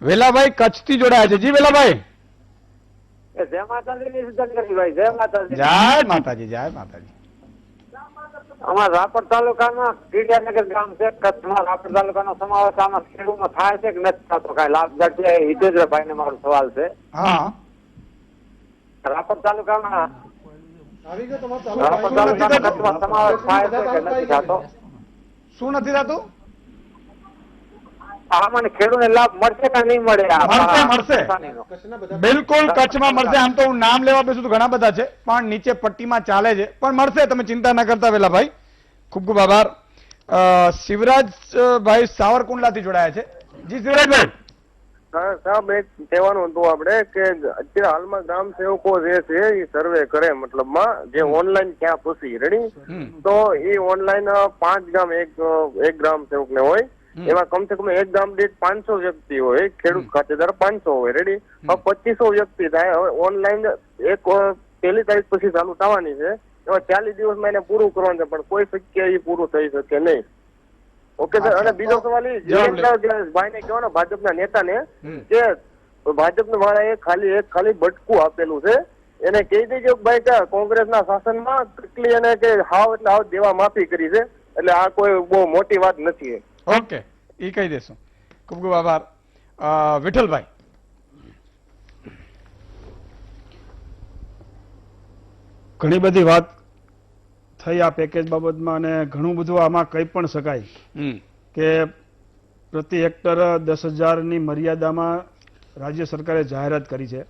વેલાભાઈ કચ્છથી જોડાયા છે. જી વેલાભાઈ. જય માતાજી શંકરજીભાઈ. જય માતાજી. જય માતાજી. જય માતાજી. અમારા રાપર તાલુકાના કીડિયાનગર ગામ છે કચ્છમાં. રાપર તાલુકાનો સમાવેશ આમાં ખેડૂતમાં થાય છે કે નથી થતો? કઈ લાભદાર છે? હિતેન્દ્રભાઈ ને મારો સવાલ છે. હા, રાપર તાલુકામાં કચ્છમાં સમાવેશ થાય છે કે નથી થતો? શું નથી થતું? આમાં ખેડૂતને લાભ મળશે કે નહીં મળે? મળશે. બિલકુલ કચ્છમાં મળશે. આમ તો હું નામ લેવા બેસું તો ઘણા બધા છે, પણ નીચે પટ્ટીમાં ચાલે છે. પણ મળશે, તમે ચિંતા ન કરતા વેલાભાઈ. ખૂબ ખૂબ આભાર. શિવરાજભાઈ સાવરકુંડલાથી જોડાયા છે. જી શિવરાજભાઈ. સાહેબ એક કહેવાનું હતું આપણે કે અત્યારે હાલમાં ગ્રામ સેવકો જે છે એ સર્વે કરે, મતલબમાં જે ઓનલાઈન ક્યાં પૂછી રેડી, તો એ ઓનલાઈન 5 ગામ એક ગ્રામ સેવક ને હોય, એમાં કમસે કમ એક ગામ દીઠ 500 વ્યક્તિ હોય, ખેડૂત ખાતેદાર 500 હોય રેડી. હવે 2500 વ્યક્તિ થાય. હવે ઓનલાઈન એક 1 તારીખ પછી ચાલુ થવાની છે, એમાં 40 દિવસમાં એને પૂરું કરવાનું છે, પણ કોઈ શક્ય એ પૂરું થઈ શકે નહીં. Okay sir. અને બીજો સવાલ એ ભાઈ ને કહેવાનો ભાજપના નેતાને કે ભાજપના વાળાએ ખાલી બટકું આપેલું છે, એને કહી દેજો કે ભાઈ કે કોંગ્રેસના શાસનમાં કેટલી એને કે હાવ એટલે હાવ દેવા માફી કરી છે, એટલે આ કોઈ બહુ મોટી વાત નથી. ઓકે, એ કહી દેશું. ખૂબ ખૂબ આભાર. વિઠ્ઠલભાઈ. ઘણી બધી વાત થઈ આ પેકેજ બાબતમાં, અને ઘણું બધું આમાં કહી પણ શકાય કે પ્રતિ હેક્ટર 10,000ની મર્યાદામાં રાજ્ય સરકારે જાહેરાત કરી છે.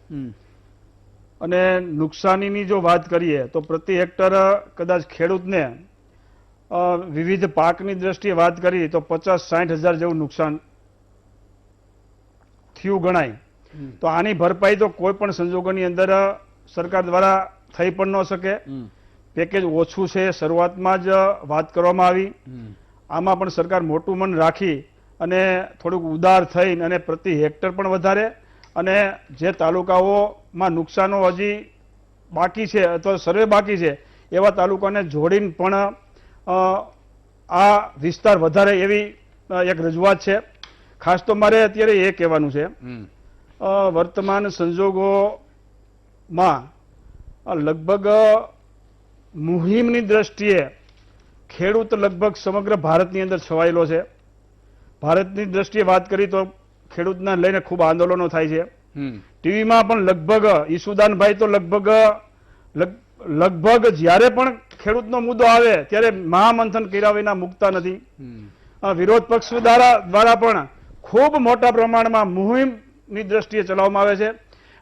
અને નુકસાનીની જો વાત કરીએ તો પ્રતિ હેક્ટર કદાચ ખેડૂતને વિવિધ પાકની દ્રષ્ટિએ વાત કરી તો 50-60 હજાર જેવું નુકસાન થયું ગણાય. તો આની ભરપાઈ તો કોઈ પણ સંજોગોની અંદર સરકાર દ્વારા થઈ પણ ન શકે. પેકેજ ઓછું છે શરૂઆતમાં જ વાત કરવામાં આવી. આમાં પણ સરકાર મોટું મન રાખી અને થોડુંક ઉદાર થઈને અને પ્રતિ હેક્ટર પણ વધારે, અને જે તાલુકાઓમાં નુકસાનો હજી બાકી છે અથવા સર્વે બાકી છે એવા તાલુકાને જોડીને પણ આ વિસ્તાર વધારે એવી એક રજૂઆત છે. ખાસ તો મારે અત્યારે એ કહેવાનું છે વર્તમાન સંજોગોમાં લગભગ મુહિમની દ્રષ્ટિએ ખેડૂત લગભગ સમગ્ર ભારતની અંદર છવાયેલો છે. ભારતની દ્રષ્ટિએ વાત કરી તો ખેડૂતને લઈને ખૂબ આંદોલનો થાય છે. ટીવીમાં પણ લગભગ ઈસુદાનભાઈ તો લગભગ જ્યારે પણ ખેડૂતનો મુદ્દો આવે ત્યારે મહામંથન કર્યા વિના મુકતા નથી. વિરોધ પક્ષ દ્વારા પણ ખૂબ મોટા પ્રમાણમાં મુહિમની દ્રષ્ટિએ ચલાવવામાં આવે છે.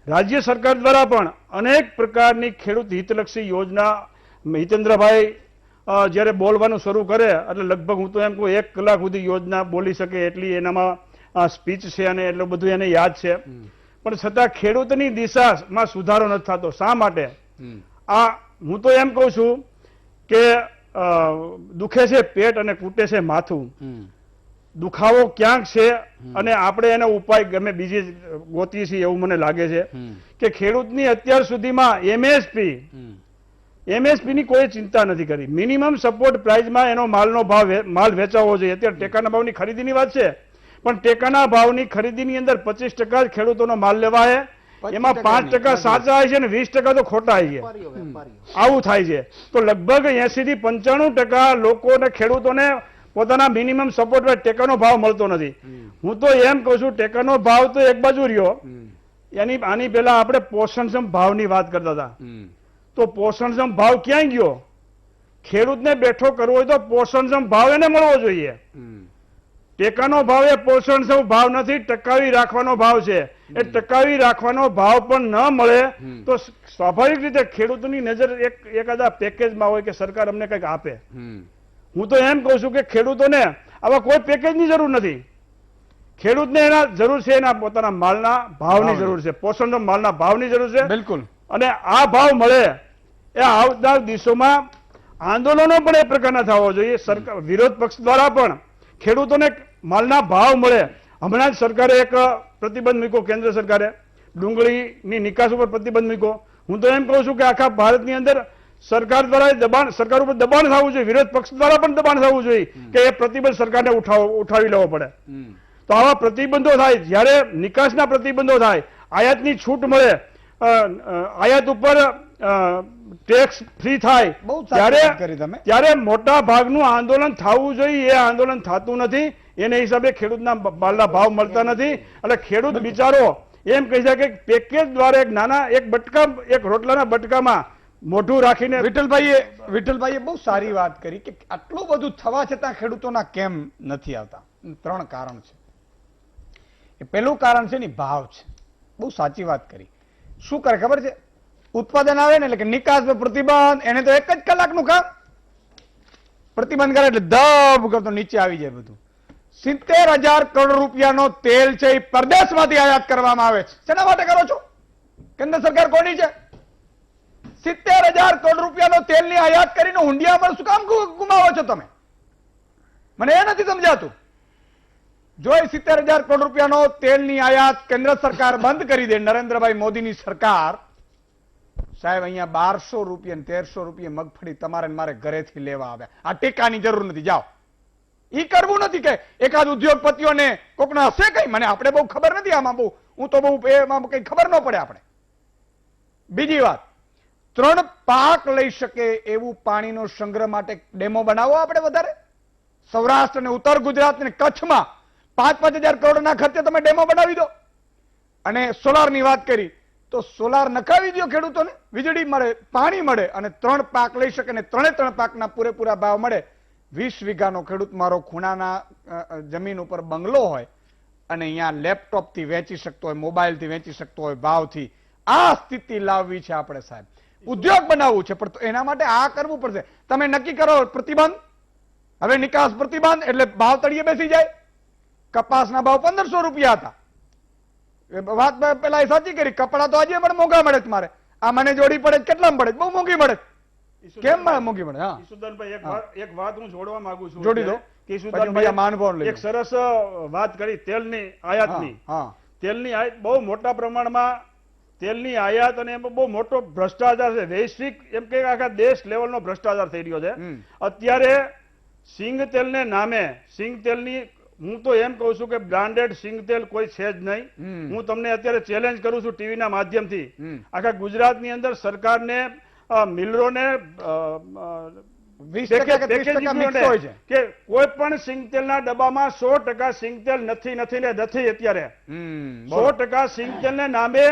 રાજ્ય સરકાર દ્વારા પણ અનેક પ્રકારની ખેડૂત હિતલક્ષી યોજના હિતેન્દ્રભાઈ જ્યારે બોલવાનું શરૂ કરે એટલે લગભગ હું તો એમ કહું 1 કલાક સુધી યોજના બોલી શકે એટલી એનામાં સ્પીચ છે અને એટલું બધું એને યાદ છે. પણ છતાં ખેડૂતની દિશામાં સુધારો નથી થતો. શા માટે? હું તો એમ કહું છું કે દુખે છે પેટ અને કૂટે છે માથું. દુખાવો ક્યાંક છે અને આપણે એનો ઉપાય ગમે બીજી ગોતીએ છીએ એવું મને લાગે છે કે ખેડૂતની અત્યાર સુધીમાં એમએસપી ની કોઈ ચિંતા નથી કરી. મિનિમમ સપોર્ટ પ્રાઇસમાં એનો માલ વેચાવો જોઈએ. અત્યારે ટેકાના ભાવની ખરીદીની વાત છે પણ ટેકાના ભાવની ખરીદીની અંદર 25% જ ખેડૂતોનો માલ લેવાય, એમાં 5% સાચા હોય છે અને 20% તો ખોટા હોય છે. આવું થાય છે. તો લગભગ 80 થી 95% લોકોને ખેડૂતોને પોતાના મિનિમમ સપોર્ટ ટેકાનો ભાવ મળતો નથી. હું તો એમ કહું છું ટેકાનો ભાવ તો એક બાજુ રહ્યો, આની પહેલા આપણે પોષણક્ષમ ભાવની વાત કરતા હતા. તો પોષણક્ષમ ભાવ ક્યાં ગયો? ખેડૂતને બેઠો કરવો હોય તો પોષણક્ષમ ભાવ એને મળવો જોઈએ. ટેકાનો ભાવ એ પોષણક્ષમ ભાવ નથી, ટકાવી રાખવાનો ભાવ છે. એ ટકાવી રાખવાનો ભાવ પણ ન મળે તો સ્વાભાવિક રીતે ખેડૂતોની નજર એકાદા પેકેજમાં હોય કે સરકાર અમને કંઈક આપે. હું તો એમ કહું છું કે ખેડૂતોને આવા કોઈ પેકેજની જરૂર નથી. ખેડૂતને એના જરૂર છે એના પોતાના માલના ભાવની જરૂર છે, પોષણક્ષમ માલના ભાવની જરૂર છે. બિલકુલ. અને આ ભાવ મળે એ આવતા દિવસોમાં આંદોલનો પણ એ પ્રકારના થવા જોઈએ. સરકાર વિરોધ પક્ષ દ્વારા પણ ખેડૂતોને માલના ભાવ મળે. હમણાં જ સરકારે એક પ્રતિબંધ મૂક્યો, કેન્દ્ર સરકારે ડુંગળીની નિકાસ ઉપર પ્રતિબંધ મૂક્યો. હું તો એમ કહું છું કે આખા ભારતની અંદર સરકાર દ્વારા સરકાર ઉપર દબાણ થવું જોઈએ, વિરોધ પક્ષ દ્વારા પણ દબાણ થવું જોઈએ કે એ પ્રતિબંધ સરકારને ઉઠાવી લેવો પડે. તો આવા પ્રતિબંધો થાય, જ્યારે નિકાસના પ્રતિબંધો થાય, આયાતની છૂટ મળે, આયાત ઉપર ટેક્સ ફ્રી થાય, ત્યારે મોટા ભાગનું આંદોલન થવું જોઈએ. એ આંદોલન થતું નથી. એને હિસાબે ખેડૂતના માલના ભાવ મળતા નથી. એટલે ખેડૂત બિચારો એમ કહી શકે કે પેકેજ દ્વારા એક રોટલાના બટકામાં મોઢું રાખીને. વિઠ્ઠલભાઈએ બહુ સારી વાત કરી કે આટલું બધું થવા છતાં ખેડૂતોના કેમ નથી આવતા. 3 કારણ છે. એ પહેલું કારણ છે ને ભાવ છે. બહુ સાચી વાત કરી. શું કરે ખબર છે? ઉત્પાદન આવે ને એટલે કે નિકાસ પર પ્રતિબંધ, એને તો 1 જ કલાકનું કામ. પ્રતિબંધ કરે એટલે દબ કરતો નીચે આવી જાય બધું. 70,000 કરોડ રૂપિયાનો તેલ છે એ પરદેશમાંથી આયાત કરવામાં આવે છે. શેના માટે કરો છો? કેન્દ્ર સરકાર કોની છે? 70,000 કરોડ રૂપિયાનો તેલની આયાત કરીને હુંડિયામાં શું કામ ગુમાવો છો તમે? મને એ નથી સમજાતું. જો 70,000 કરોડ રૂપિયાનો તેલની આયાત કેન્દ્ર સરકાર બંધ કરી દે, નરેન્દ્રભાઈ મોદીની સરકાર, સાહેબ અહીંયા 1200 રૂપિયા 1300 રૂપિયા મગફળી તમારે મારે ઘરેથી લેવા આવ્યા. આ ટેકાની જરૂર નથી, જાઓ. ઈ કરવું નથી કે એકાદ ઉદ્યોગપતિઓને કોકના હશે કઈ, મને આપણે બહુ ખબર નથી આમાં, હું તો બહુ એમાં કઈ ખબર ન પડે આપણે. બીજી વાત, 3 પાક લઈ શકે એવું પાણીનો સંગ્રહ માટે ડેમો બનાવો આપણે વધારે. સૌરાષ્ટ્ર અને ઉત્તર ગુજરાત અને કચ્છમાં 5,000 કરોડના ખર્ચે તમે ડેમો બનાવી દો. અને સોલારની વાત કરી તો સોલાર નખાવી દો ખેડૂતોને, વીજળી મળે, પાણી મળે અને 3 પાક લઈ શકે અને 3 પાકના પૂરેપૂરા ભાવ મળે. 20 વીઘાનો ખેડૂત મારો ખૂણાના જમીન ઉપર બંગલો હોય અને અહીંયા લેપટોપથી વેચી શકતો હોય, મોબાઈલથી વેચી શકતો હોય ભાવથી. આ સ્થિતિ લાવવી છે આપણે સાહેબ. ઉદ્યોગ બનાવવું છે પણ એના માટે આ કરવું પડશે. તમે નક્કી કરો પ્રતિબંધ, હવે નિકાસ પ્રતિબંધ એટલે ભાવ તળિયે બેસી જાય. કપાસના ભાવ 1500 રૂપિયા હતા. વાત પેલા સાચી કરી. કપડા તો આજે પણ મોંઘા મળે છે. મારે આ મને જોડી પડે કેટલા મળે? બહુ મોંઘી મળે. કેમ મોંઘી મળે? હા ઈસુદાનભાઈ, એક વાત હું જોડવા માંગુ છું. જોડી દો. એક સરસ વાત કરી તેલની આયાતની. તેલની આયાત બહુ મોટા પ્રમાણમાં તેલની આયાત અને એમાં બહુ મોટો ભ્રષ્ટાચાર છે. વૈશ્વિક એમ કે આખા દેશ લેવલનો ભ્રષ્ટાચાર થઈ રહ્યો છે અત્યારે. સિંગ તેલને નામે સિંગ તેલની હું તો એમ કહું છું કે બ્રાન્ડેડ સિંગતેલ કોઈ છે જ નહીં. હું તમને અત્યારે ચેલેન્જ કરું છું ટીવીના માધ્યમથી, આખા ગુજરાતની અંદર સરકારને મિલરોને 20% કે કોઈ પણ સિંગતેલના ડબ્બામાં 100% સિંગતેલ નથી અત્યારે. 100% સિંગતેલને નામે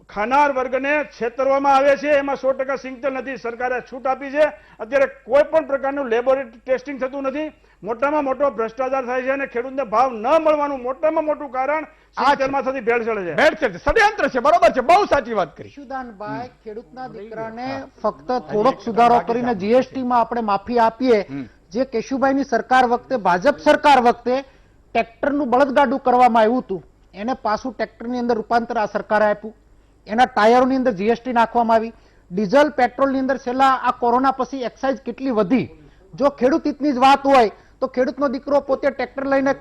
ખાનાર વર્ગને છેતરવામાં આવે છે, એમાં 100% સિંગતેલ નથી. સરકારે છૂટ આપી છે. અત્યારે કોઈ પણ પ્રકારનું લેબોરેટરી ટેસ્ટિંગ થતું નથી. મોટામાં મોટો ભ્રષ્ટાચાર થાય છે અને ખેડૂતને ભાવ ન મળવાનું મોટામાં મોટું કારણ સિંગતેલમાં થતી ભેળસેળ છે. ષડયંત્ર છે. બરોબર છે, બહુ સાચી વાત કરી. ઈશુદાનભાઈ, ખેડૂતના દીકરાને ફક્ત થોડોક સુધારો કરીને જીએસટીમાં આપણે માફી આપીએ. જે કેશુભાઈની સરકાર વખતે, ભાજપ સરકાર વખતે ટ્રેક્ટરનું બળદગાડું કરવામાં આવ્યું હતું, એને પાછું ટ્રેક્ટરની અંદર રૂપાંતર આ સરકારે આપ્યું. એના ટાયરોની અંદર જીએસટી નાખવામાં આવી. ડીઝલ પેટ્રોલની અંદર છેલ્લા આ કોરોના પછી એક્સાઇઝ કેટલી વધી. જો ખેડૂત હિતની જ વાત હોય તો ખેડૂતનો દીકરો પોતે ટ્રેક્ટર લઈને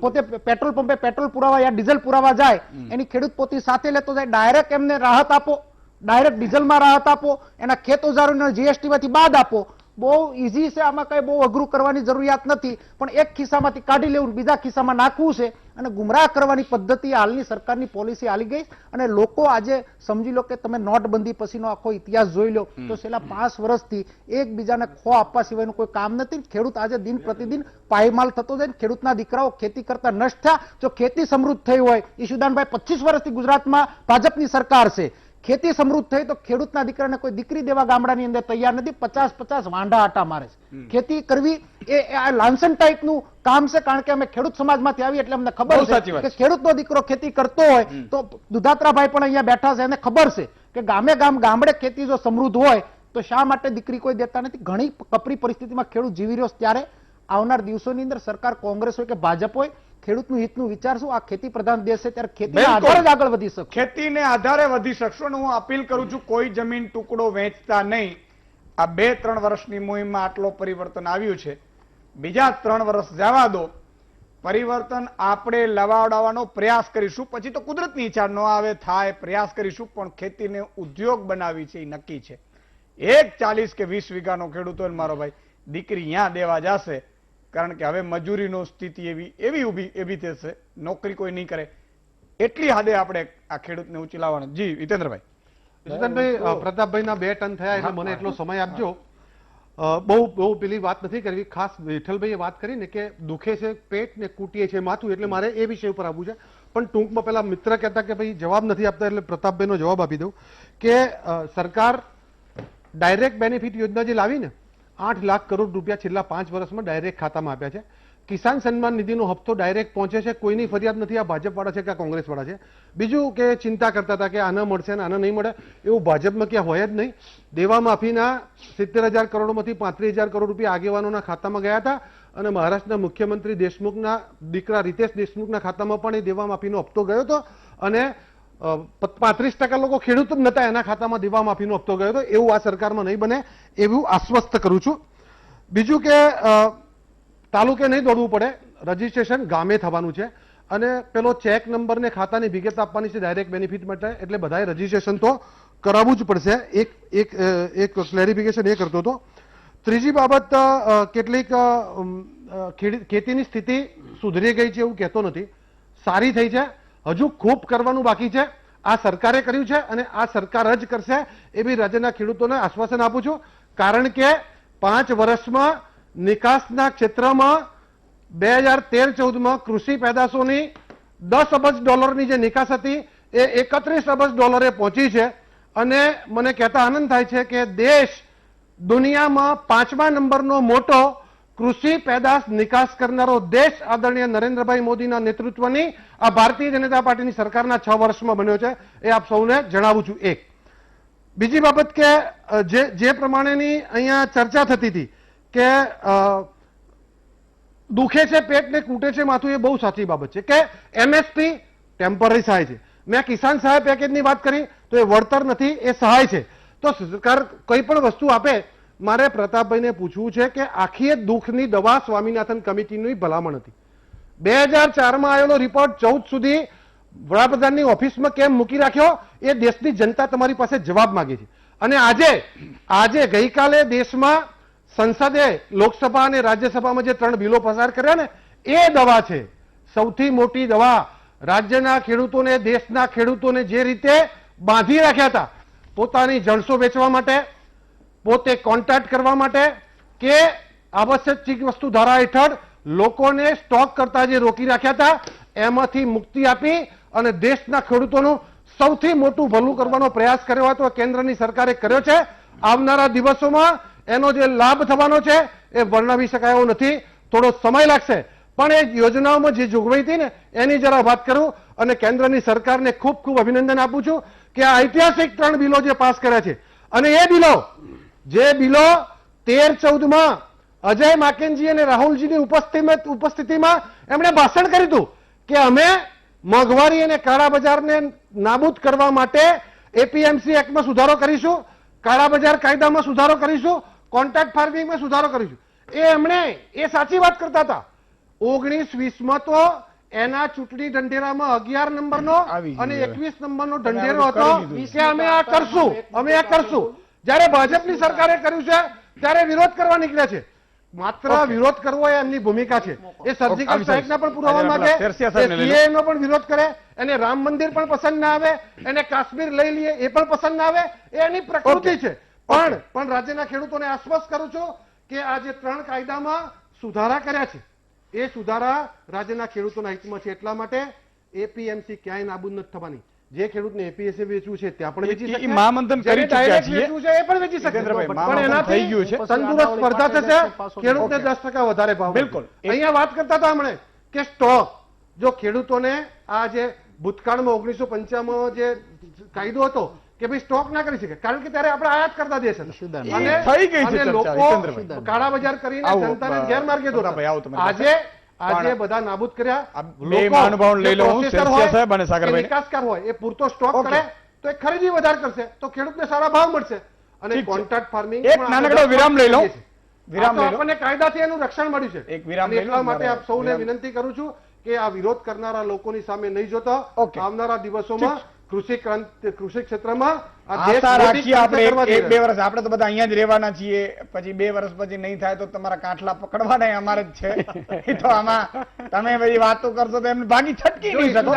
પોતે પેટ્રોલ પંપે પેટ્રોલ પુરાવા યા ડીઝલ પુરાવા જાય, એની ખેડૂત પોતે સાથે લેતો જાય. ડાયરેક્ટ એમને રાહત આપો, ડાયરેક્ટ ડીઝલમાં રાહત આપો, એના ખેત ઓજારોને જીએસટીમાંથી બાદ આપો. બહુ ઈઝી છે, આમાં કઈ બહુ અઘરું કરવાની જરૂરિયાત નથી. પણ એક ખિસ્સામાંથી કાઢી લેવું, બીજા ખિસ્સામાં નાખવું છે અને ગુમરાહ કરવાની પદ્ધતિ હાલની સરકારની પોલિસી હાલી ગઈ. અને લોકો આજે સમજી લો કે તમે નોટબંધી પછીનો આખો ઇતિહાસ જોઈ લો તો છેલ્લા 5 વર્ષથી એકબીજાને ખો આપવા સિવાયનું કોઈ કામ નથી. ખેડૂત આજે દિન પ્રતિદિન પાયમાલ થતો જાય. ખેડૂતના દીકરાઓ ખેતી કરતા નષ્ટ થયા. જો ખેતી સમૃદ્ધ થઈ હોય, ઈશુદાનભાઈ 25 વર્ષથી ગુજરાતમાં ભાજપની સરકાર છે, ખેતી સમૃદ્ધ થઈ તો ખેડૂતના દીકરાને કોઈ દીકરી દેવા ગામડાની અંદર તૈયાર નથી. 50 વાંઢા આટા મારે છે. ખેતી કરવી એ લાયસન્સ ટાઈપનું કામ છે, કારણ કે અમે ખેડૂત સમાજમાંથી આવી એટલે અમને ખબર છે કે ખેડૂતનો દીકરો ખેતી કરતો હોય તો દુધાત્રાભાઈ પણ અહીંયા બેઠા છે, એને ખબર છે કે ગામડે ખેતી જો સમૃદ્ધ હોય તો શા માટે દીકરી કોઈ દેતા નથી. ઘણી કપરી પરિસ્થિતિમાં ખેડૂત જીવી રહ્યો છે. ત્યારે આવનાર દિવસોની અંદર સરકાર કોંગ્રેસ હોય કે ભાજપ હોય, ખેડૂતનું હિતનું વિચારશું. આ ખેતી પ્રધાન દેશ છે, ત્યારે ખેતીના આધારે જ આગળ વધી શકશું. ખેતીને આધારે વધી શકશો. અને હું અપીલ કરું છું, કોઈ જમીન ટુકડો વેચતા નહીં. આ 2-3 વર્ષની મુહિમમાં આટલો પરિવર્તન આવ્યું છે. બીજા 3 વર્ષ જવા દો. પરિવર્તન આપણે લવાડાવવાનો પ્રયાસ કરીશું. પછી તો કુદરતની ઈચ્છા ન આવે થાય પ્રયાસ કરીશું, પણ ખેતીને ઉદ્યોગ બનાવી છે એ નક્કી છે. 40 કે 20 વીઘાનો ખેડૂતો મારો ભાઈ દીકરી અહીંયા દેવા જશે, કારણ કે હવે મજૂરીનો સ્થિતિ એવી ઊભી થશે, નોકરી કોઈ નહીં કરે. એટલી હદે આપણે આ ખેડૂતને ઊંચી લાવવાનું. જી હિતેન્દ્રભાઈ. ઈશુદાનભાઈ, પ્રતાપભાઈના 2 ટર્ન થયા એટલે મને એટલો સમય આપજો. બહુ પેલી વાત નથી કરવી. ખાસ વિઠ્ઠલભાઈએ વાત કરી ને કે દુખે છે પેટ ને કૂટીએ છે માથું, એટલે મારે એ વિષય ઉપર આવવું છે. પણ ટૂંકમાં પેલા મિત્ર કહેતા કે ભાઈ જવાબ નથી આપતા, એટલે પ્રતાપભાઈનો જવાબ આપી દઉં કે સરકાર ડાયરેક્ટ બેનિફિટ યોજના જે લાવી ને, 8 લાખ કરોડ રૂપિયા છેલ્લા 5 વર્ષમાં ડાયરેક્ટ ખાતામાં આપ્યા છે. કિસાન સન્માન નિધિનો હપ્તો ડાયરેક્ટ પહોંચે છે. કોઈની ફરિયાદ નથી આ ભાજપવાળા છે કે કોંગ્રેસવાળા છે. બીજું કે ચિંતા કરતા હતા કે આના મળશે ને આના નહીં મળે, એવું ભાજપમાં ક્યાં હોય જ નહીં. દેવા માફીના 70,000 કરોડમાંથી 35,000 કરોડ રૂપિયા આગેવાનોના ખાતામાં ગયા હતા. અને મહારાષ્ટ્રના મુખ્યમંત્રી દેશમુખના દીકરા રીતેશ દેશમુખના ખાતામાં પણ એ દેવા માફીનો હપ્તો ગયો હતો. અને 35% લોકો ખેડૂત જ નતા, એના ખાતામાં દેવા માફીનો હપ્તો ગયો હતો. એવું આ સરકારમાં નહીં બને એવું આશ્વસ્ત કરું છું. બીજું કે તાલુકે નહીં દોડવું પડે, રજીસ્ટ્રેશન ગામે થવાનું છે. અને પેલો ચેક નંબર ને ખાતાની વિગત આપવાની છે ડાયરેક્ટ બેનિફિટ માટે, એટલે બધાએ રજીસ્ટ્રેશન તો કરાવવું જ પડશે. એક ક્લેરિફિકેશન એ કરતો હતો. ત્રીજી બાબત, કેટલીક ખેતીની સ્થિતિ સુધરી ગઈ છે એવું કહેતો નથી, સારી થઈ છે. હજુ ખૂબ કરવાનું બાકી છે. આ સરકારે કર્યું છે અને આ સરકાર જ કરશે એવી રાજ્યના ખેડૂતોને આશ્વાસન આપું છું. કારણ કે 5 વર્ષમાં નિકાસના ક્ષેત્રમાં 2013-14માં કૃષિ પેદાશોની $10 અબજ જે નિકાસ હતી એ $31 અબજ પહોંચી છે. અને મને કહેતા આનંદ થાય છે કે દેશ દુનિયામાં 5મા નંબરનો મોટો કૃષિ પેદાશ નિકાસ કરનારો દેશ આદરણીય નરેન્દ્રભાઈ મોદીના નેતૃત્વની આ ભારતીય જનતા પાર્ટીની સરકારના 6 વર્ષમાં બન્યો છે. એ આપ સૌને જણાવું છું. એક બીજી બાબત કે જે પ્રમાણેની અહીંયા ચર્ચા થતી હતી કે દુખે છે પેટ ને કૂટે છે માથું, એ બહુ સાચી બાબત છે કે એમએસપી ટેમ્પરરી સહાય છે. મેં કિસાન સહાય પેકેજની વાત કરી તો એ વળતર નથી, એ સહાય છે. તો સરકાર કોઈ પણ વસ્તુ આપે, મારે પ્રતાપભાઈને પૂછવું છે કે આખી દુઃખની દવા સ્વામિનાથન કમિટીની ભલામણ હતી. 2004માં આવેલો રિપોર્ટ 14 સુધી વડાપ્રધાનની ઓફિસમાં કેમ મૂકી રાખ્યો, એ દેશની જનતા તમારી પાસે જવાબ માંગે છે. અને આજે ગઈકાલે દેશમાં સંસદે લોકસભા અને રાજ્યસભામાં જે 3 બિલો પસાર કર્યા ને એ દવા છે સૌથી મોટી દવા. રાજ્યના ખેડૂતોને, દેશના ખેડૂતોને જે રીતે બાંધી રાખ્યા હતા પોતાની જણસો વેચવા માટે, પોતે કોન્ટ્રાક્ટ કરવા માટે કે આવશ્યક ચીજ વસ્તુ ધારા હેઠળ લોકોને સ્ટોક કરતા જે રોકી રાખ્યા હતા એમાંથી મુક્તિ આપી અને દેશના ખેડૂતોનું સૌથી મોટું ભલું કરવાનો પ્રયાસ કર્યો હતો કેન્દ્રની સરકારે કર્યો છે. આવનારા દિવસોમાં એનો જે લાભ થવાનો છે એ વર્ણવી શકાય એવો નથી, થોડો સમય લાગશે. પણ એ યોજનાઓમાં જે જોગવાઈ હતી ને એની જરા વાત કરું અને કેન્દ્રની સરકારને ખૂબ ખૂબ અભિનંદન આપું છું કે આ ઐતિહાસિક 3 બિલો જે પાસ કર્યા છે અને એ બિલો 13-14માં અજય માકેનજી અને રાહુલજીની ઉપસ્થિતિમાં એમણે ભાષણ કર્યું હતું કે અમે મોંઘવારી અને કાળા બજારને નાબૂદ કરવા માટે એપીએમસી એક્ટમાં સુધારો કરીશું, કાળા બજાર કાયદામાં સુધારો કરીશું, કોન્ટ્રાક્ટ ફાર્મિંગમાં સુધારો કરીશું. એમણે એ સાચી વાત કરતા હતા. 19-20માં તો એના ચૂંટણી ઢંઢેરામાં 11 નંબરનો અને 21 નંબરનો ઢંઢેરો હતો કે અમે આ કરશું, અમે આ કરશું. જ્યારે ભાજપની સરકારે કર્યું છે ત્યારે વિરોધ કરવા નીકળ્યા છે. માત્ર વિરોધ કરવો એ એમની ભૂમિકા છે. એ સર્જિકલ સ્ટ્રાઇકના પણ પુરાવા માંગે, સીએએ નો પણ વિરોધ કરે, એને રામ મંદિર પણ પસંદ ના આવે, એને કાશ્મીર લઈ લઈએ એ પણ પસંદ ના આવે, એ એની પ્રકૃતિ છે. પણ રાજ્યના ખેડૂતોને આશ્વસ્ત કરું છું કે આ જે 3 કાયદામાં સુધારા કર્યા છે એ સુધારા રાજ્યના ખેડૂતોના હિતમાં છે. એટલા માટે એપીએમસી ક્યાંય નાબૂદ નથી થવાની. જે ખેડૂતને એપીએમસી વેચવું છે ત્યાં પણ વેચી શકે, મહામંથન કરી ચૂક્યા છીએ, વેચવું છે એ પણ વેચી શકે. પણ એનાથી તંદુરસ્ત સ્પર્ધા થશે, ખેડૂતને 10% વધારે ભાવ. બિલકુલ. અહીંયા વાત કરતા હતા હમણાં કે સ્ટોક, જો ખેડૂતોને આ જે ભૂતકાળમાં 1955 જે કાયદો હતો કે ભાઈ સ્ટોક ના કરી શકે, કારણ કે ત્યારે આપણે આયાત કરતા દેશ હતા અને લોકો કાળા બજાર કરીને જનતાને ગેરમાર્ગે દોરતા. આજે બધા નાબૂદ કર્યા. નિકાસકાર હોય એ પૂરતો સ્ટોક કરે તો એ ખરીદી વધારે કરશે તો ખેડૂતને સારા ભાવ મળશે અને કોન્ટ્રાક્ટ ફાર્મિંગ. એક નાનકડો વિરામ લઈ લઉં. આપણને કાયદાથી એનું રક્ષણ મળ્યું છે. એટલા માટે આપ સૌને વિનંતી કરું છું કે આ વિરોધ કરનારા લોકોની સામે નહીં જોતા. આવનારા દિવસોમાં કૃષિ ક્ષેત્રમાં આશા રાખીએ આપણે 1-2 વર્ષ આપણે તો બધા અહીંયા જ રહેવાના છીએ, પછી 2 વર્ષ પછી નહીં થાય તો તમારા કાંઠલા પકડવાના અમારે જ છે. તો આમાં તમે બધી વાતો કરશો તો એમને ભાગી છટકી નહીં શકો.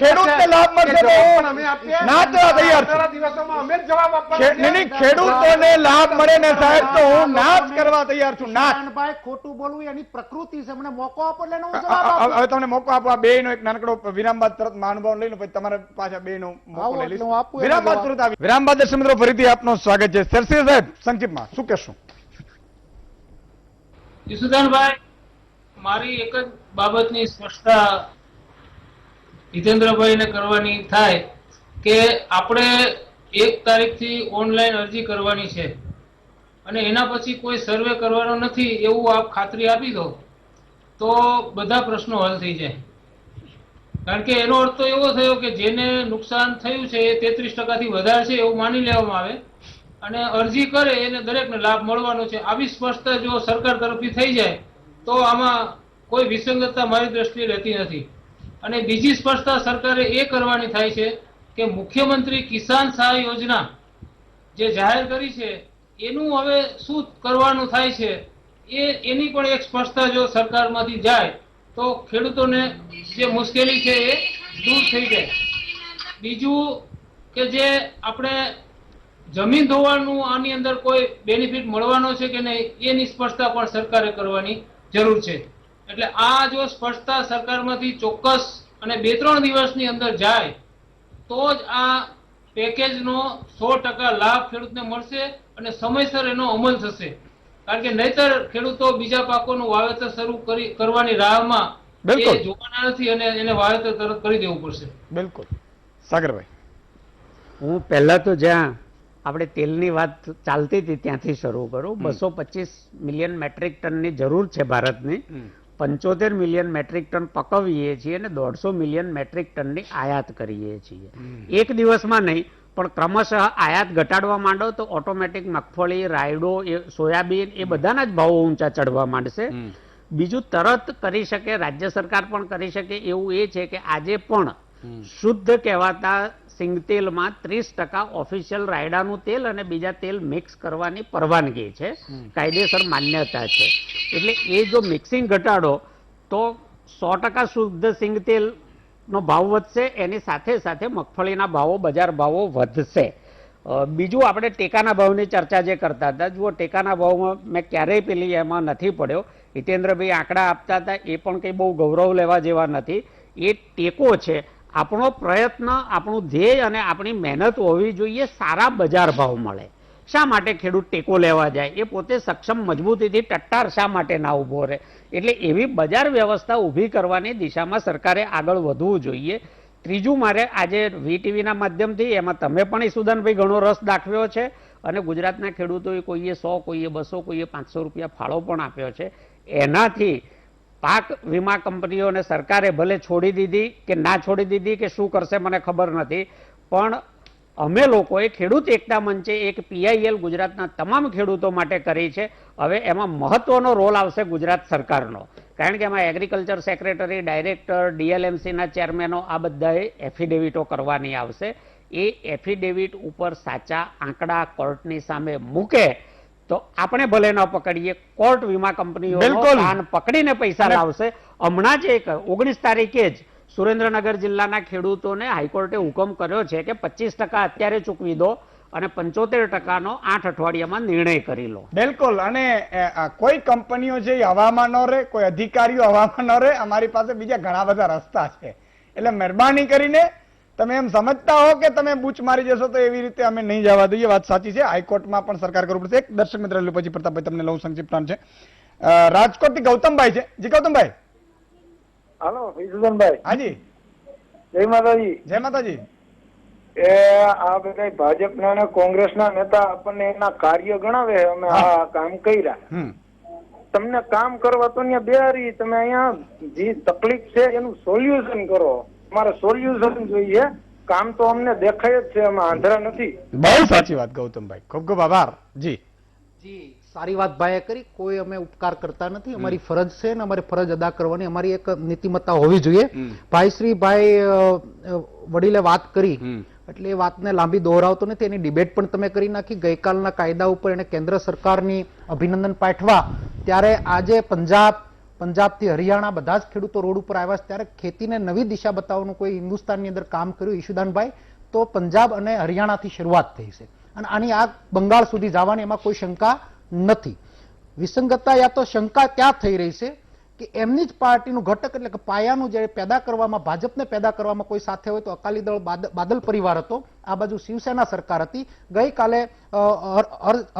ખેડૂતને લાભ મળશે તો ના તો તૈયાર નહીં. ખેડૂતોને લાભ મળે ને સાહેબ તો હું ના જ કરવા તૈયાર છું. ના ખોટું બોલવું એની પ્રકૃતિ છે. મને મોકો આપો એટલે હવે તમને મોકો આપો. આ 2 નો એક નાનકડો વિરામ બાદ તરત મહાનુભાવ લઈ લો, પછી તમારે પાછા 2 નો મોકો લઈ લઈશ. વિરામ બાદ તરત વિરામ બાદ દર્શક મિત્રો ફરીથી આપનું સ્વાગત છે. સરસિયા સાહેબ સંક્ષિપ્તમાં શું કહેશો? ઈસુદાનભાઈ, મારી એક જ બાબતની સ્પષ્ટતા હિતેન્દ્રભાઈને કરવાની થાય કે આપણે 1 તારીખથી ઓનલાઈન અરજી કરવાની છે અને એના પછી કોઈ સર્વે કરવાનો નથી એવું આપ ખાતરી આપી દો તો બધા પ્રશ્નો હલ થઈ જાય. કારણ કે એનો અર્થ તો એવો થયો કે જેને નુકસાન થયું છે એ 33%થી વધારે છે એવું માની લેવામાં આવે અને અરજી કરે એને દરેકને લાભ મળવાનો છે. આવી સ્પષ્ટતા જો સરકાર તરફથી થઈ જાય તો આમાં કોઈ વિસંગતતા મારી દ્રષ્ટિએ રહેતી નથી. અને બીજી સ્પષ્ટતા સરકારે એ કરવાની થાય છે કે મુખ્યમંત્રી કિસાન સહાય યોજના જે જાહેર કરી છે એનું હવે શું કરવાનું થાય છે એની પણ એક સ્પષ્ટતા જો સરકારમાંથી જાય તો ખેડૂતોને જે મુશ્કેલી છે એ દૂર થઈ જાય. બીજું કે જે આપણે જમીન ધોવાનું આની અંદર કોઈ બેનિફિટ મળવાનો છે કે નહીં એની સ્પષ્ટતા પણ સરકારે કરવાની જરૂર છે. એટલે આ જો સ્પષ્ટતા સરકારમાંથી ચોક્કસ અને 2-3 દિવસની અંદર જાય તો જ આ પેકેજનો 100% લાભ ખેડૂતને મળશે અને સમયસર એનો અમલ થશે. કારણ કે નહીતર ખેડૂતો બીજા પાકોનું વાવેતર શરૂ કરવાની રાહમાં જોવાના નથી અને એને વાવેતર તરત કરી દેવું પડશે. બિલકુલ. સાગરભાઈ, હું પહેલા તો જ્યાં આપણે તેલની વાત ચાલતી હતી ત્યાંથી શરૂ કરું. 225 મિલિયન મેટ્રિક ટનની જરૂર છે ભારતની. 75 મિલિયન મેટ્રિક ટન પકવીએ છીએ અને 150 મિલિયન મેટ્રિક ટનની આયાત કરીએ છીએ. એક દિવસમાં નહીં પણ ક્રમશઃ આયાત ઘટાડવા માંડો તો ઓટોમેટિક મગફળી, રાયડો, સોયાબીન એ બધાના જ ભાવો ઊંચા ચડવા માંડશે. બીજું તરત કરી શકે, રાજ્ય સરકાર પણ કરી શકે એવું એ છે કે આજે પણ શુદ્ધ કહેવાતા સિંગતેલમાં 30% ઓફિશિયલ રાયડાનું તેલ અને બીજા તેલ મિક્સ કરવાની પરવાનગી છે, કાયદેસર માન્યતા છે. એટલે એ જો મિક્સિંગ ઘટાડો તો 100% શુદ્ધ સિંગ તેલનો ભાવ વધશે, એની સાથે સાથે મગફળીના ભાવો, બજાર ભાવો વધશે. બીજું આપણે ટેકાના ભાવની ચર્ચા જે કરતા હતા, જુઓ ટેકાના ભાવમાં મેં ક્યારેય પેલી એમાં નથી પડ્યો. હિતેન્દ્રભાઈ આંકડા આપતા હતા એ પણ કંઈ બહુ ગૌરવ લેવા જેવા નથી. એ ટેકો છે. આપણો પ્રયત્ન, આપણું ધ્યેય અને આપણી મહેનત હોવી જોઈએ સારા બજાર ભાવ મળે. શા માટે ખેડૂત ટેકો લેવા જાય? એ પોતે સક્ષમ મજબૂતીથી ટટ્ટાર શા માટે ના ઊભો રહે? એટલે એવી બજાર વ્યવસ્થા ઊભી કરવાની દિશામાં સરકારે આગળ વધવું જોઈએ. ત્રીજું, મારે આજે વીટીવીના માધ્યમથી, એમાં તમે પણ ઈસુદાનભાઈ ઘણો રસ દાખવ્યો છે અને ગુજરાતના ખેડૂતોએ કોઈએ 100, કોઈએ 200, કોઈએ 500 રૂપિયા ફાળો પણ આપ્યો છે. એનાથી પાક વીમા કંપનીઓને સરકારે ભલે છોડી દીધી કે ના છોડી દીધી કે શું કરશે મને ખબર નથી, પણ અમે લોકોએ ખેડૂત એકતા મંચે એક PIL ગુજરાતના તમામ ખેડૂતો માટે કરી છે. હવે એમાં મહત્વનો રોલ આવશે ગુજરાત સરકારનો, કારણ કે એમાં એગ્રીકલ્ચર સેક્રેટરી, ડાયરેક્ટર, DLMCના ચેરમેનો આ બધાએ એફિડેવિટો કરવાની આવશે. એ એફિડેવિટ ઉપર સાચા આંકડા કોર્ટની સામે મૂકે તો આપણે ભલે ન પકડીએ, કોર્ટ વીમા કંપનીઓનો કાન પકડીને પૈસા લાવશે. હમણાં જ 19 તારીખે જ સુરેન્દ્રનગર જિલ્લાના ખેડૂતોને હાઈકોર્ટે હુકમ કર્યો છે કે 25% અત્યારે ચૂકવી દો અને 75%નો 8 અઠવાડિયામાં નિર્ણય કરી લો. બિલકુલ. અને કોઈ કંપનીઓ છે હવામાં ન રહે, કોઈ અધિકારીઓ હવામાં ન રહે. અમારી પાસે બીજા ઘણા બધા રસ્તા છે. એટલે મહેરબાની કરીને તમે એમ સમજતા હો કે તમે બૂચ મારી જશો તો એવી રીતે અમે નહીં જવા દઈએ. વાત સાચી છે, હાઈકોર્ટમાં પણ સરકાર કરવું પડશે. એક દર્શક મિત્ર પછી પ્રતાપભાઈ તમને લઉં સંક્ષિપ્ત છે. રાજકોટથી ગૌતમભાઈ છે. જી ગૌતમભાઈ. હાલો ઈસુદાનભાઈ. હાજી, જય માતાજી. જય માતાજી. એ આ બધા ભાજપના અને કોંગ્રેસના નેતા આપણને એના કાર્ય ગણાવે, અમે આ કામ કર્યા. તમને કામ કરવા તો અહીંયા બેહારી, તમે અહીંયા જે તકલીફ છે એનું સોલ્યુશન કરો. અમારે સોલ્યુશન જોઈએ, કામ તો અમને દેખાય જ છે, અમે આંધળા નથી. બહુ સાચી વાત ગૌતમભાઈ, ખૂબ ખૂબ આભાર. જી જી, સારી વાત ભાઈએ કરી. કોઈ અમે ઉપકાર કરતા નથી, અમારી ફરજ છે ને અમારી ફરજ અદા કરવાની અમારી એક નીતિમત્તા હોવી જોઈએ. ભાઈ વડીલે વાત કરી એટલે એ વાતને લાંબી દોહરાવતો નથી. એની ડિબેટ પણ તમે કરી નાખી. ગઈકાલના કાયદા ઉપર એને કેન્દ્ર સરકારની અભિનંદન પાઠવા, ત્યારે આજે પંજાબથી હરિયાણા બધા જ ખેડૂતો રોડ ઉપર આવ્યા છે. ત્યારે ખેતીને નવી દિશા બતાવવાનું કોઈ હિન્દુસ્તાનની અંદર કામ કર્યું ઈશુદાનભાઈ, તો પંજાબ અને હરિયાણાથી શરૂઆત થઈ છે અને આની આગ બંગાળ સુધી જવાની એમાં કોઈ શંકા નથી. વિસંગતતા યા તો શંકા ત્યાં થઈ રહી છે કે એમની જ પાર્ટીનું ઘટક એટલે કે પાયાનું જે પેદા કરવામાં, ભાજપને પેદા કરવામાં કોઈ સાથે હોય તો અકાલી દળ બાદલ પરિવાર હતો, આ બાજુ શિવસેના સરકાર હતી. ગઈકાલે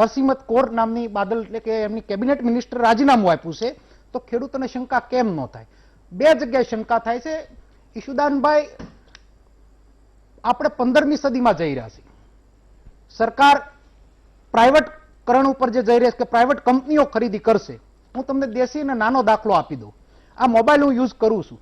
હરસિમત કૌર નામની બાદલ એટલે કે એમની કેબિનેટ મિનિસ્ટર રાજીનામું આપ્યું છે. તો ખેડૂતોને શંકા કેમ ન થાય? બે જગ્યાએ શંકા થાય છે ઈશુદાનભાઈ. આપણે 15મી સદીમાં જઈ રહ્યા છીએ. સરકાર પ્રાઇવેટકરણ ઉપર જે જઈ રહી છે કે પ્રાઇવેટ કંપનીઓ ખરીદી કરશે. હું તમને દેશી અને નાનો દાખલો આપી દઉં. આ મોબાઈલ હું યુઝ કરું છું.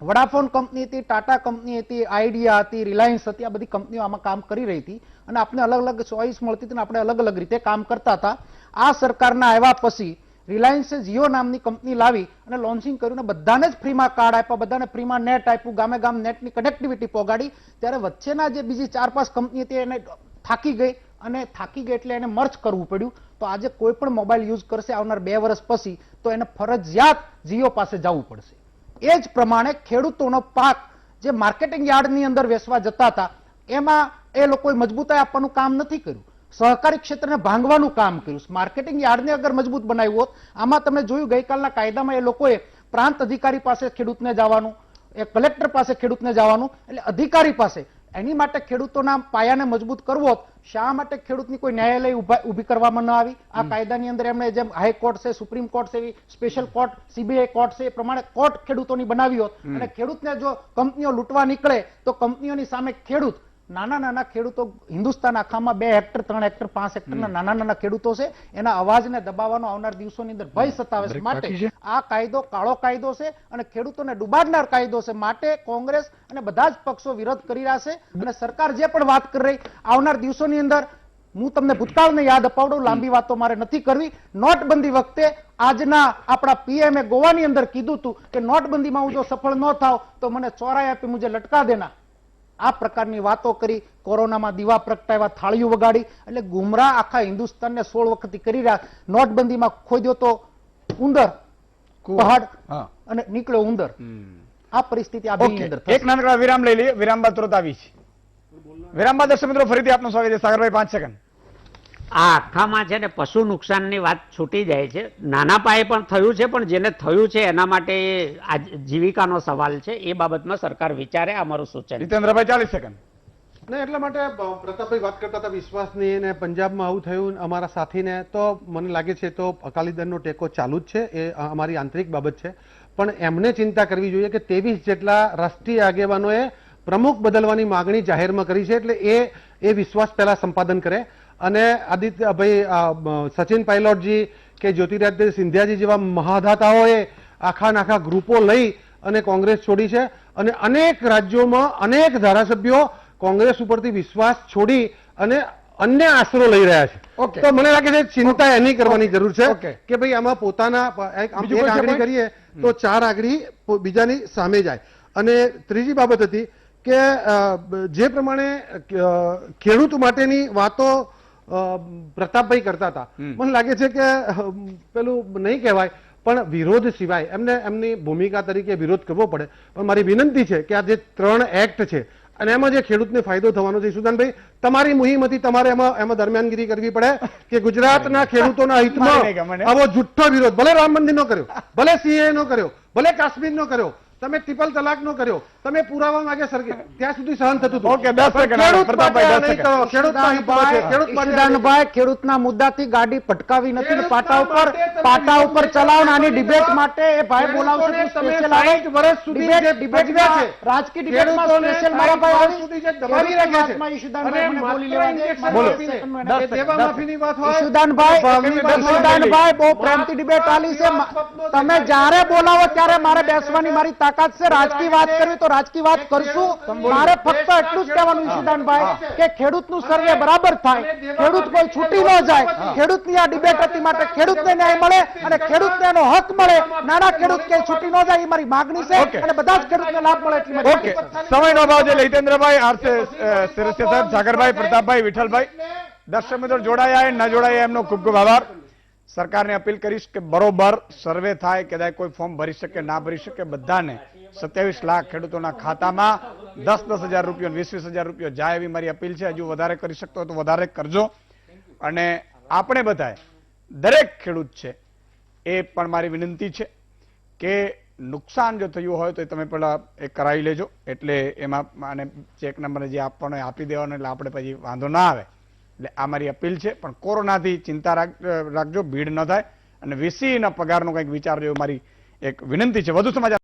વડાફોન કંપની હતી, ટાટા કંપની હતી, આઈડિયા હતી, રિલાયન્સ હતી, આ બધી કંપનીઓ આમાં કામ કરી રહી હતી અને આપણે અલગ અલગ ચોઈસ મળતી હતી અને આપણે અલગ અલગ રીતે કામ કરતા હતા. આ સરકારના આવ્યા પછી રિલાયન્સે જીઓ નામની કંપની લાવી અને લોન્ચિંગ કર્યું, બધાને જ ફ્રીમાં કાર્ડ આપ્યા, બધાને ફ્રીમાં નેટ આપ્યું, ગામે ગામ નેટની કનેક્ટિવિટી પહોંચાડી. ત્યારે વચ્ચેના જે બીજી 4-5 કંપની હતી એને થાકી ગઈ અને થાકી ગઈ એટલે એને મર્જ કરવું પડ્યું. તો આજે કોઈ પણ મોબાઈલ યુઝ કરશે આવનાર 2 વર્ષ પછી તો એને ફરજિયાત જીઓ પાસે જવું પડશે. એ જ પ્રમાણે ખેડૂતોનો પાક જે માર્કેટિંગ યાર્ડની અંદર વેચવા જતા હતા એમાં એ લોકોએ મજબૂતાઈ આપવાનું કામ નથી કર્યું. સહકારી ક્ષેત્રને ભાંગવાનું કામ કર્યું. માર્કેટિંગ યાર્ડને અગર મજબૂત બનાવ્યું હોત, આમાં તમે જોયું ગઈકાલના કાયદામાં એ લોકોએ પ્રાંત અધિકારી પાસે ખેડૂતને જવાનું, એ કલેક્ટર પાસે ખેડૂતને જવાનું, એટલે અધિકારી પાસે. એની માટે ખેડૂતોના પાયાને મજબૂત કરવો હોત, શા માટે ખેડૂતની કોઈ ન્યાયાલય ઊભી કરવામાં ન આવી? આ કાયદાની અંદર એમણે જેમ હાઈકોર્ટ છે, સુપ્રીમ કોર્ટ છે, એવી સ્પેશિયલ કોર્ટ, CBI કોર્ટ છે, એ પ્રમાણે કોર્ટ ખેડૂતોની બનાવી હોત અને ખેડૂતને જો કંપનીઓ લૂંટવા નીકળે તો કંપનીઓની સામે ખેડૂત, નાના નાના ખેડૂતો હિન્દુસ્તાન આખામાં 2 હેક્ટર 3 હેક્ટર 5 હેક્ટરના નાના નાના ખેડૂતો છે, એના અવાજને દબાવવાનો આવનાર દિવસોની અંદર ભય સતાવે છે. માટે આ કાયદો કાળો કાયદો છે અને ખેડૂતોને ડૂબાડનાર કાયદો છે. માટે કોંગ્રેસ અને બધા જ પક્ષો વિરોધ કરી રહ્યા છે અને સરકાર જે પણ વાત કરી રહી આવનાર દિવસોની અંદર, હું તમને ભૂતકાળને યાદ અપાવડું, લાંબી વાતો મારે નથી કરવી. નોટબંધી વખતે આજના આપણા પીએમએ ગોવાની અંદર કીધું હતું કે નોટબંધીમાં હું જો સફળ ન થાવ તો મને ચોરાઈ આપી મુજે લટકા દેના. આ પ્રકારની વાતો કરી, કોરોનામાં દીવા પ્રગટાવ્યા, થાળીઓ વગાડી, એટલે ગુમરાહ આખા હિન્દુસ્તાનને 16 વખત કરી રહ્યા. નોટબંધીમાં ખોદ્યો તો ઉંદર પહાડ અને નીકળ્યો ઉંદર. આ પરિસ્થિતિ આ બેની અંદર થશે. એક નાનકડા વિરામ લઈ લઈએ. વિરામ બાદ તુરંત આવી છે. વિરામ બાદ દર્શક મિત્રો ફરીથી આપનું સ્વાગત છે. સાગરભાઈ 5 સેકન્ડ. આ આખામાં છે ને પશુ નુકસાનની વાત છૂટી જાય છે. નાના પાયે પણ થયું છે, પણ જેને થયું છે એના માટે જીવિકાનો સવાલ છે. એ બાબતમાં સરકાર વિચારે, આ મારું સૂચન. જીતેન્દ્રભાઈ 40 સેકન્ડ. ને એટલા માટે પ્રતાપભાઈ વાત કરતા હતા વિશ્વાસની, ને પંજાબમાં આવું થયું અમારા સાથીને, તો મને લાગે છે તો અકાલી દળનો ટેકો ચાલુ જ છે. એ અમારી આંતરિક બાબત છે. પણ એમને ચિંતા કરવી જોઈએ કે 23 જેટલા રાષ્ટ્રીય આગેવાનોએ પ્રમુખ બદલવાની માગણી જાહેરમાં કરી છે. એટલે એ વિશ્વાસ પહેલા સંપાદન કરે. અને આદિત્યભાઈ, સચિન પાયલોટજી કે જ્યોતિરાદિત્ય સિંધિયાજી જેવા મહાદાતાઓએ આખા ગ્રુપો લઈ અને કોંગ્રેસ છોડી છે. અને અનેક રાજ્યોમાં અનેક ધારાસભ્યો કોંગ્રેસ ઉપરથી વિશ્વાસ છોડી અને અન્ય આશરો લઈ રહ્યા છે. તો મને લાગે છે ચિંતા એની કરવાની જરૂર છે કે ભાઈ આમાં પોતાના એક આંગળી કરીએ તો 4 આંગળી બીજાની સામે જાય. અને ત્રીજી બાબત હતી કે જે પ્રમાણે ખેડૂત માટેની વાતો પ્રતાપભાઈ કરતા હતા, મને લાગે છે કે પેલું નહીં કહેવાય, પણ વિરોધ સિવાય એમની ભૂમિકા તરીકે વિરોધ કરવો પડે. પણ મારી વિનંતી છે કે આ જે 3 એક્ટ છે અને એમાં જે ખેડૂતને ફાયદો થવાનો છે, સુદાનભાઈ તમારી મુહિમ હતી, તમારે એમાં દરમિયાનગીરી કરવી પડે કે ગુજરાતના ખેડૂતોના હિતમાં આવો જુઠ્ઠો વિરોધ, ભલે રામ મંદિર નો કર્યો, ભલે સીએ નો કર્યો, ભલે કાશ્મીર નો કર્યો, તમે ટ્રિપલ તલાક નો કર્યો, તમે પુરાવા માંગે સરકે, ત્યાં સુધી સહન થતું હતું. Okay 10 second. પ્રતાપભાઈ 10 ઈશુદાનભાઈ, ખેડૂતના મુદ્દાથી ગાડી પટકાવી નથી ને પાટા ઉપર ચલાવવાની ડિબેટ માટે એ ભાઈ બોલાવશે તો સ્પેશિયલ આવે. વર્ષ સુધી જે ડિબેટ છે, રાજકીય ડિબેટમાં સ્પેશિયલ મારા ભાઈ વર્ષ સુધી જે દબાવી રાખે છે, ઈશુદાનભાઈ મને બોલી લેવા દે. બોલો. એ દેવા માફીની વાત હોય, ઈશુદાનભાઈ બહુ પ્રેમથી ડિબેટ આલી છે. તમે જ્યારે બોલાવો ત્યારે મારે બેસવાની મારી તાકાત છે. રાજકીય વાત કરવી તો રાજકીય વાત કરશું. મારે ફક્ત એટલું જ કહેવાનું ઈશુદાનભાઈ કે ખેડૂતનું સર્વે બરાબર થાય, ખેડૂત કોઈ છૂટી ન જાય. ખેડૂતની આ ડિબેટ હતી માટે ખેડૂતને ન્યાય મળે અને ખેડૂતને એનો હક મળે. નાના ખેડૂત કે છૂટી ન જાય એ મારી માંગણી છે અને બધા જ ખેડૂતને લાભ મળે એટલી મારી ઓકે. સમયનો અભાવ છે. હિતેન્દ્રભાઈ, આરસે સિરસિયા સાહેબ, સાગરભાઈ, પ્રતાપભાઈ, વિઠ્ઠલભાઈ, દર્શક મિત્રો જોડાયા ન જોડાયા એમનો ખૂબ ખૂબ આભાર. સરકારને અપીલ કરીશ કે બરોબર સર્વે થાય, કદાચ કોઈ ફોર્મ ભરી શકે ના ભરી શકે, બધાને 27 લાખ ખેડૂતોના ખાતામાં 10,000 રૂપિયા 20,000 રૂપિયા જાય એવી મારી અપીલ છે. હજુ વધારે કરી શકતો તો વધારે કરજો. અને આપણે બધાએ દરેક ખેડૂત છે એ પણ મારી વિનંતી છે કે નુકસાન જો થયું હોય તો તમે પેલા એ કરાવી લેજો. એટલે એમાં અને ચેક નંબર જે આપવાનો એ આપી દેવાનો, એટલે આપણે પછી વાંધો ના આવે. એટલે આ મારી અપીલ છે. પણ કોરોનાથી ચિંતા રાખજો, ભીડ ન થાય અને વીસીના પગારનો કંઈક વિચારજો, મારી એક વિનંતી છે. વધુ સમાચાર